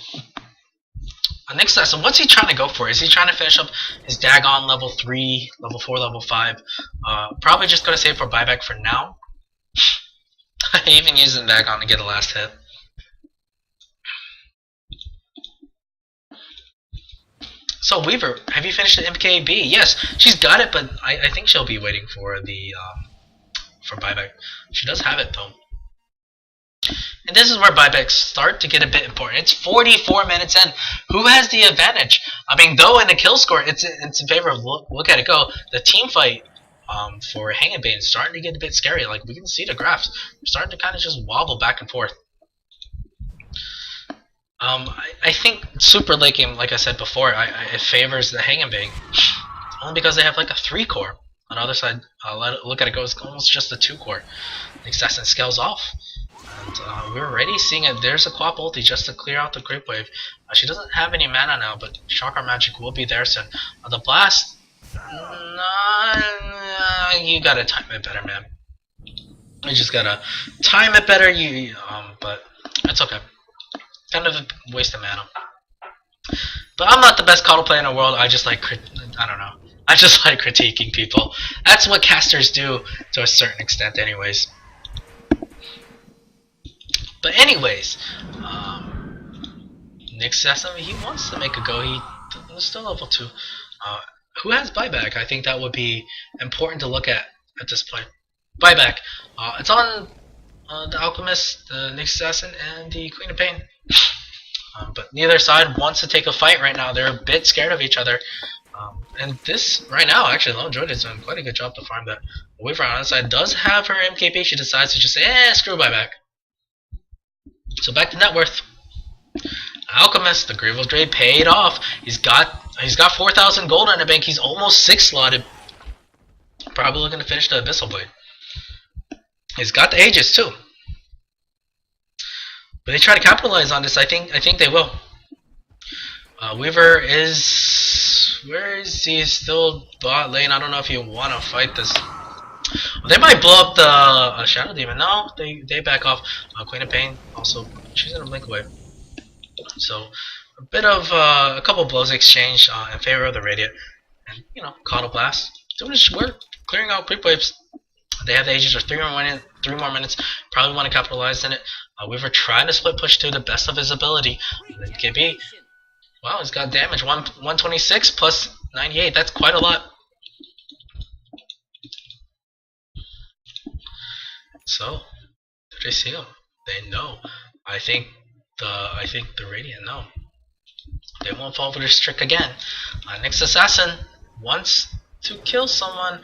Nyx Assassin, what's he trying to go for? Is he trying to finish up his Dagon level 3, level 4, level 5? Probably just going to save for buyback for now. Even using Dagon to get a last hit. So Weaver, have you finished the MKB? Yes, she's got it, but I think she'll be waiting for the for buyback. She does have it though. And this is where buybacks start to get a bit important. It's 44 minutes in. Who has the advantage? I mean, though in the kill score, it's in favor of look at it go. The team fight for Hanging Bane is starting to get a bit scary. Like, we can see the graphs. They're starting to kind of just wobble back and forth. I think Super Late Game, like I said before, it favors the Hanging Bane. Only because they have like a 3-core. On the other side, look at it go, it's almost just a 2-core. The Assassin scales off. And we're already seeing it. There's a Quap ulti just to clear out the Creep Wave. She doesn't have any mana now, but Chakra Magic will be there soon. The Blast, you gotta time it better, man. You just gotta time it better. But it's okay. Kind of a waste of mana. But I'm not the best Kato player in the world. I just like I just like critiquing people. That's what casters do to a certain extent, anyways. But anyways, Nyx Assassin, he wants to make a go. He's still level 2. Who has buyback? I think that would be important to look at this point. Buyback. It's on the Alchemist, the Nyx Assassin, and the Queen of Pain. But neither side wants to take a fight right now. They're a bit scared of each other. And this, right now, actually, Lone Druid is doing quite a good job to farm that. The Weaver on the side does have her MKB. She decides to just say, screw buyback. So back to net worth. Alchemist, the Grave of Trade paid off. He's got 4,000 gold in the bank. He's almost 6 slotted. Probably looking to finish the Abyssal Blade. He's got the Aegis too. But they try to capitalize on this. I think they will. Weaver is... Where is he? Still bot lane. I don't know if you want to fight this. They might blow up the Shadow Demon. No, they back off. Queen of Pain also, she's gonna blink away. So a bit of a couple blows exchanged in favor of the Radiant, and you know, Coddle Blast doing its work, clearing out creep waves. They have the ages for 3 more minutes. Probably want to capitalize in it. Weaver trying to split push to the best of his ability. And then KB, wow, he's got damage. 126 plus 98. That's quite a lot. So, do they see him? They know. I think the Radiant know. They won't fall for this trick again. Next assassin wants to kill someone.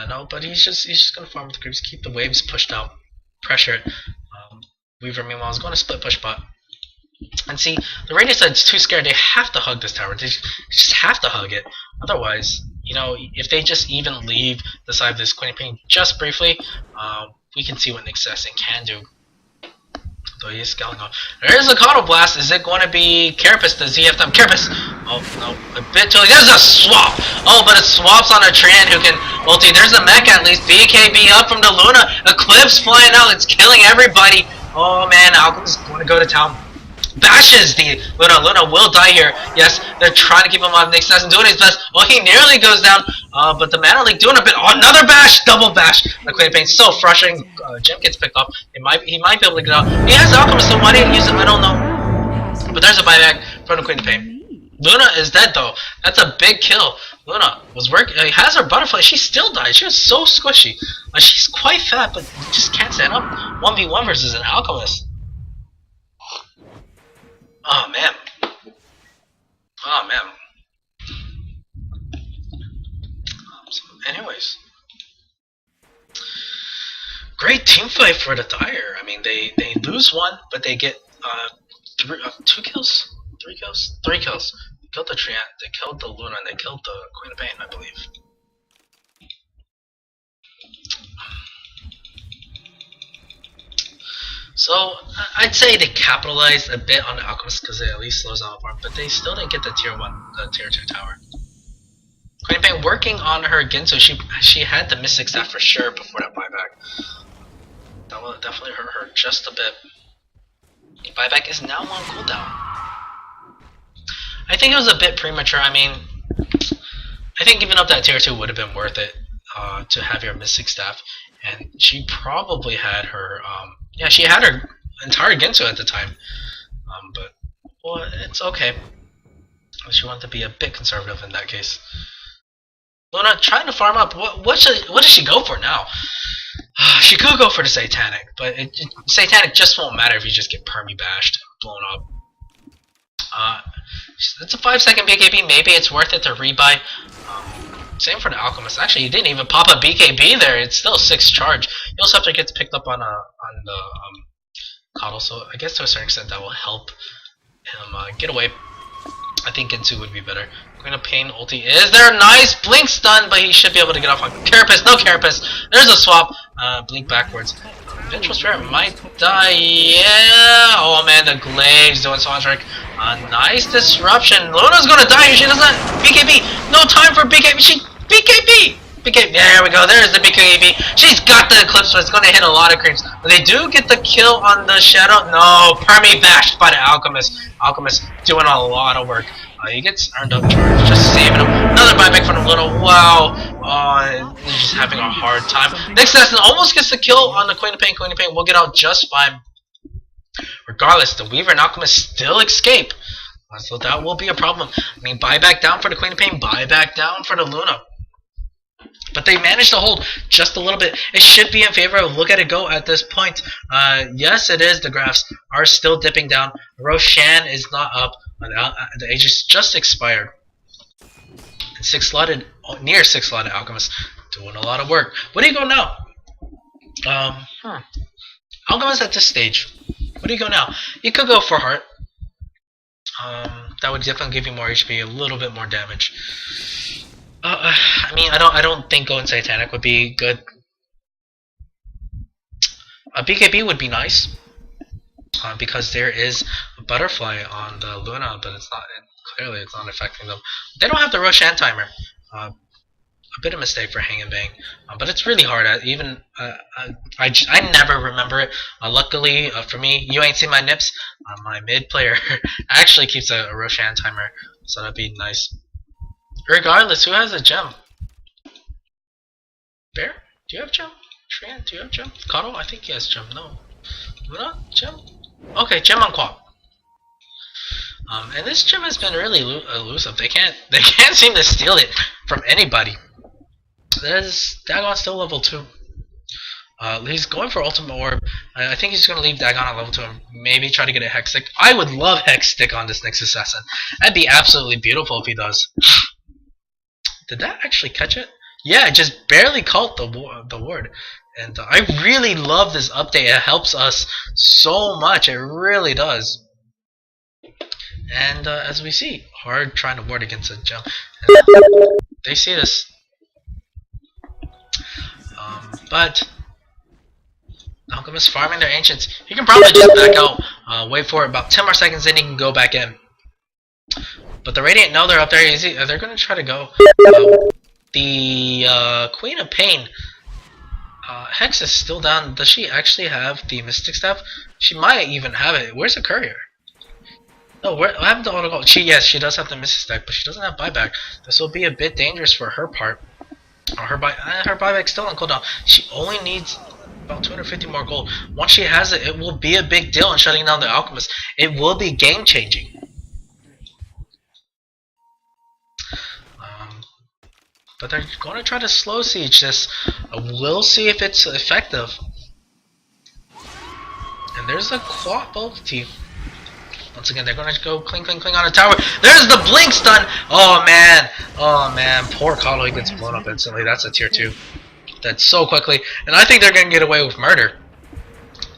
No, but he's just gonna farm with the creeps, keep the waves pushed out, pressure it. Weaver meanwhile is going to split push bot. And see, the Radiant side's too scared. They have to hug this tower. They just have to hug it. Otherwise, you know, if they just even leave the side of this Queen of Pain just briefly, we can see what Nick Sasson can do. Though he is scaling off. There's a Coddle Blast. Is it going to be Carapace? Does he have to have Carapace? Oh, no. A bit too late. There's a swap! Oh, but it swaps on a Tran who can ulti. There's a mech at least. BKB up from the Luna. Eclipse flying out. It's killing everybody. Oh, man. Alchemist is going to go to town. Bashes the Luna. Luna will die here. Yes, they're trying to keep him on. Nick Sasson doing his best. Oh, he nearly goes down. But the Mana League doing a bit. Oh, another bash! Double bash. The Queen of Pain so frustrating. Gem gets picked up. He might be able to get out. He has Alchemist, so why didn't he use it? I don't know. But there's a buyback from the Queen of Pain. Luna is dead though. That's a big kill. Luna was working. Has her butterfly. She still died. She was so squishy. She's quite fat, but just can't stand up. 1v1 versus an Alchemist. Oh man. Oh man. So anyways, great team fight for the Dire. I mean, they lose one, but they get 2 kills, 3 kills, 3 kills. They killed the Treant, they killed the Luna, and they killed the Queen of Pain, I believe. So I'd say they capitalized a bit on the Alchemist because it at least slows down the farm, but they still didn't get the tier 2 tower. Queen of Pain working on her Ginsu. She had the Mystic Staff for sure before that buyback. That will definitely hurt her just a bit. Buyback is now on cooldown. I think it was a bit premature. I mean, I think giving up that tier 2 would have been worth it to have your Mystic Staff. And she probably had her, yeah, she had her entire Ginsu at the time. But, well, it's okay. She wanted to be a bit conservative in that case. Luna trying to farm up. What does she go for now? She could go for the Satanic, but Satanic just won't matter if you just get permy bashed, blown up. It's a 5-second BKB. Maybe it's worth it to rebuy. Same for the Alchemist. Actually, he didn't even pop a BKB there. It's still 6 charge. You also have to get picked up on the Coddle, so I guess to a certain extent that will help him get away. I think Ginsu would be better. Queen of Pain ulti is there. Nice blink stun, but he should be able to get off on Carapace. No Carapace. There's a swap. Blink backwards. Vengeful Spirit might die. Yeah. Oh man, the Glaive's doing so much work. Nice disruption. Luna's gonna die. She doesn't. BKB. No time for BKB. She BKB. BKB. There we go. There's the BKB. She's got the Eclipse, but it's gonna hit a lot of creeps. But they do get the kill on the Shadow. No, permy bashed by the Alchemist. Alchemist doing a lot of work. He gets earned up charge, just saving him. Another buyback from Luna. Wow. He's just having a hard time. Next assassin almost gets the kill on the Queen of Pain. Queen of Pain will get out just fine. Regardless, the Weaver and Alchemist still escape. So that will be a problem. I mean, buyback down for the Queen of Pain, buyback down for the Luna. But they managed to hold just a little bit. It should be in favor of Look at It Go at this point. Yes, it is. The graphs are still dipping down. Roshan is not up. The Aegis just expired. And near 6 slotted Alchemist doing a lot of work. Where do you go now? Alchemist at this stage. Where do you go now? You could go for Heart. That would definitely give you more HP, a little bit more damage. I mean, I don't think going Satanic would be good. A BKB would be nice. because there is a butterfly on the Luna, but it's not. Clearly, it's not affecting them. They don't have the Roshan timer. A bit of mistake for Hang and Bang, but it's really hard. I never remember it. Luckily for me, you ain't seen my nips. My mid player actually keeps a Roshan timer, so that'd be nice. Regardless, who has a gem? Bear? Do you have gem? Trian, do you have gem? Kato? I think he has gem. No. Luna? Gem? Okay, gem on Quap. And this gem has been really elusive. They can't seem to steal it from anybody. Dagon's still level 2. He's going for Ultimate Orb. I think he's going to leave Dagon on level 2 and maybe try to get a Hex Stick. I would love Hex Stick on this Nyx Assassin. That'd be absolutely beautiful if he does. Did that actually catch it? Yeah, it just barely caught the ward. And I really love this update. It helps us so much. It really does. And as we see, hard trying to ward against a gem. And they see this. But Alchemist farming their ancients. He can probably just back out. Wait for about 10 more seconds, then he can go back in. But the Radiant know they're up there easy. They're going to try to go. The Queen of Pain. Hex is still down. Does she actually have the Mystic Staff? She might even have it. Where's the Courier? No, what happened to Auto Gold? Yes, she does have the Mystic Staff, but she doesn't have buyback. This will be a bit dangerous for her part. Her buyback's still on cooldown. She only needs about 250 more gold. Once she has it, it will be a big deal in shutting down the Alchemist. It will be game changing. But they're going to try to slow siege this. We'll see if it's effective. And there's a Quap ulti. Once again, they're going to go cling, cling, cling on a tower. There's the blink stun! Oh man! Oh man, poor Kato, he gets blown up instantly. That's a tier 2. That's so quickly. And I think they're going to get away with murder.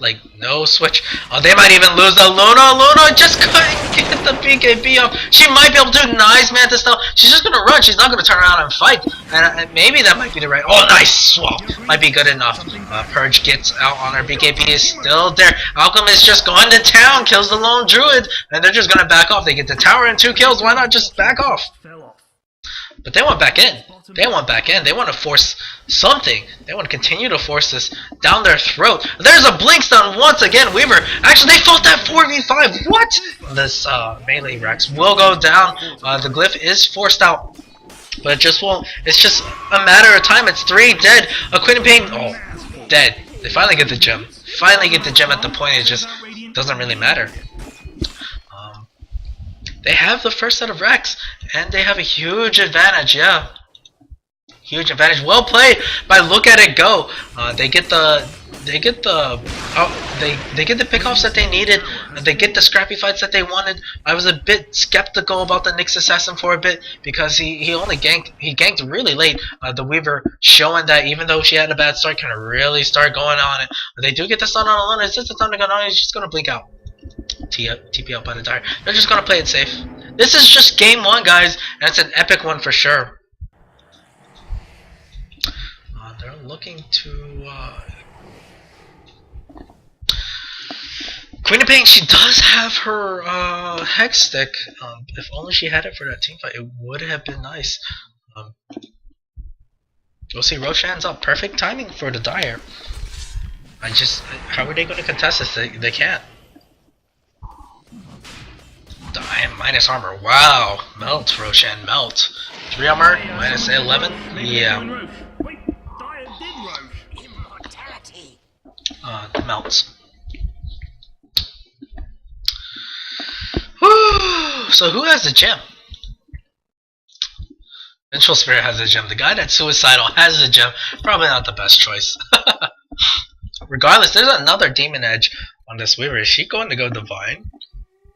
Like, no switch. Oh, they might even lose the Luna. Luna just couldn't get the BKB up. She might be able to. Nice Manta Stone. She's just going to run. She's not going to turn around and fight. And maybe that might be the right. Oh, nice swap. Might be good enough. Purge gets out on her. BKB is still there. Alchemist just going to town. Kills the lone druid. And they're just going to back off. They get the tower and 2 kills. Why not just back off? But they want back in. They want back in. They want to force something. They want to continue to force this down their throat. There's a blink stun once again. Weaver. Actually, they fought that 4v5. What? This melee Rex will go down. The glyph is forced out. But it just won't. It's just a matter of time. It's 3 dead. A Queen of Pain. Oh, dead. They finally get the gem. Finally get the gem at the point. It just doesn't really matter. They have the first set of Rex, and they have a huge advantage, yeah. Huge advantage. Well played by Look At It Go. They get the pickoffs that they needed. They get the scrappy fights that they wanted. I was a bit skeptical about the Nyx Assassin for a bit because he only ganked really late. The Weaver showing that even though she had a bad start, can really start going on it. They do get the stun on Alona. It's just the time to go on. He's just gonna blink out. TP out by the tire. They're just gonna play it safe. This is just game 1, guys, and it's an epic one for sure. They're looking to Queen of Pain. She does have her Hex Stick. If only she had it for that team fight, it would have been nice. We'll see. Roshan's up. Perfect timing for the Dire. How are they going to contest this? They can't. Minus armor. Wow. Melt, Roshan. Melt. 3 armor. Minus 11. Yeah. Melts. Woo! So who has the gem? Vengeful Spirit has the gem. The guy that's suicidal has the gem. Probably not the best choice. Regardless, there's another Demon Edge on this Weaver. Is she going to go Divine?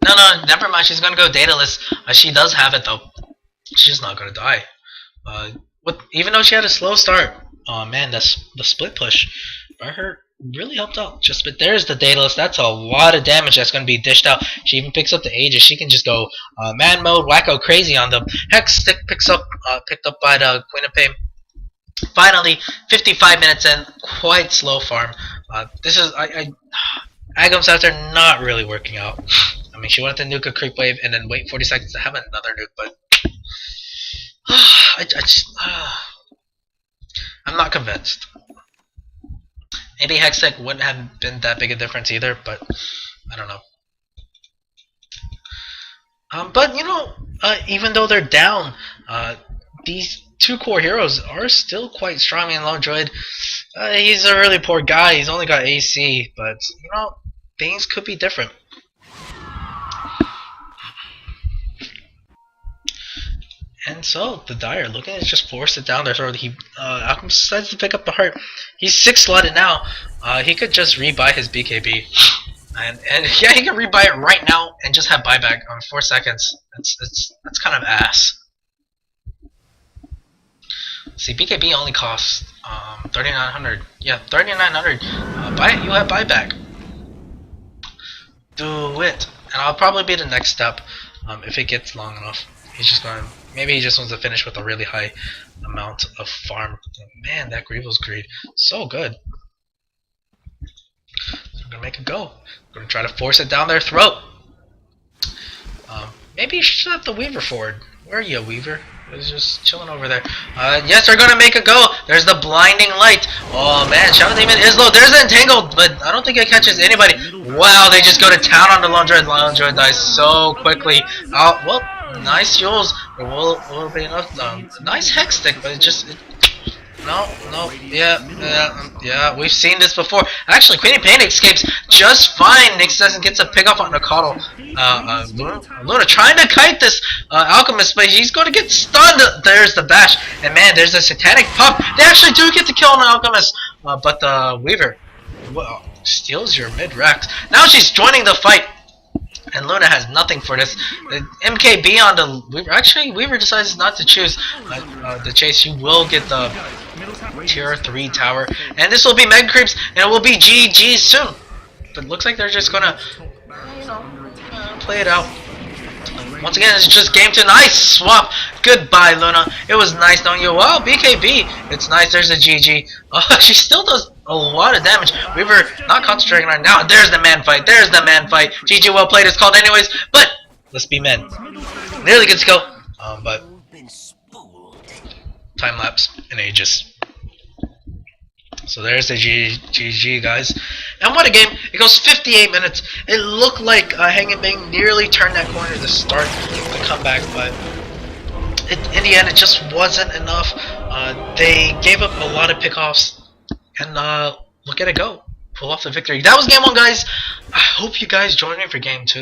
No, never mind. She's going to go Daedalus. She does have it, though. She's not going to die. Even though she had a slow start. Oh, man, the split push by her really helped out. But there's the Daedalus. That's a lot of damage that's going to be dished out. She even picks up the Aegis. She can just go man mode, wacko crazy on them. Hex Stick picked up by the Queen of Pain. Finally, 55 minutes in, quite slow farm. This is I Agam's out there not really working out. I mean, she wanted to nuke a creep wave and then wait 40 seconds to have another nuke, but I'm not convinced. Maybe Hextech wouldn't have been that big a difference either, but I don't know. But you know, even though they're down, these two core heroes are still quite strong. And Lone Droid, he's a really poor guy. He's only got AC, but you know, things could be different. And so the Dire looking to just force it down their throat. Alchemist decides to pick up the heart. He's 6 slotted now. He could just rebuy his BKB. And yeah, he can rebuy it right now and just have buyback on 4 seconds. That's kind of ass. See, BKB only costs 3,900. Yeah, 3,900. You have buyback. Do it, and I'll probably be the next step if it gets long enough. He's just going. Maybe he just wants to finish with a really high amount of farm. Man, that Grievous Greed, so good. So I'm gonna make it go. I'm gonna try to force it down their throat. Maybe you should have the Weaver forward. Where are you, Weaver? He's just chilling over there. Yes, they're gonna make it go. There's the blinding light. Oh man, Shadow Demon is low. There's an entangled, but I don't think it catches anybody. Wow, they just go to town on the Lone Droid. Lone Droid dies so quickly. Well, nice Jules. There will be enough. Nice Hex Stick, but no, yeah, we've seen this before. Actually, Queenie Pain escapes just fine. Nyx doesn't get to pick up on the Coddle. Luna trying to kite this Alchemist, but he's going to get stunned. There's the bash, and man, there's a Satanic Puff. They actually do get to kill an Alchemist, but the Weaver steals your mid-rex. Now she's joining the fight. And Luna has nothing for this. MKB on the Weaver. Actually, Weaver decides not to choose the chase. You will get the tier 3 tower. And this will be Mega Creeps, and it will be GG soon. But it looks like they're just gonna, play it out. Once again, it's just game 2. Nice swap. Goodbye, Luna. It was nice knowing you. Wow, BKB. It's nice. There's a GG. She still does a lot of damage. Weaver not concentrating right now. There's the man fight. There's the man fight. GG, well played. It's called anyways. But let's be men. Nearly good to go. But time lapse in ages. So there's the GG, guys. And what a game. It goes 58 minutes. It looked like Hanging Bang nearly turned that corner to start the comeback, but in the end, it just wasn't enough. They gave up a lot of pickoffs, and look at it go. Pull off the victory. That was game 1, guys. I hope you guys join me for game 2.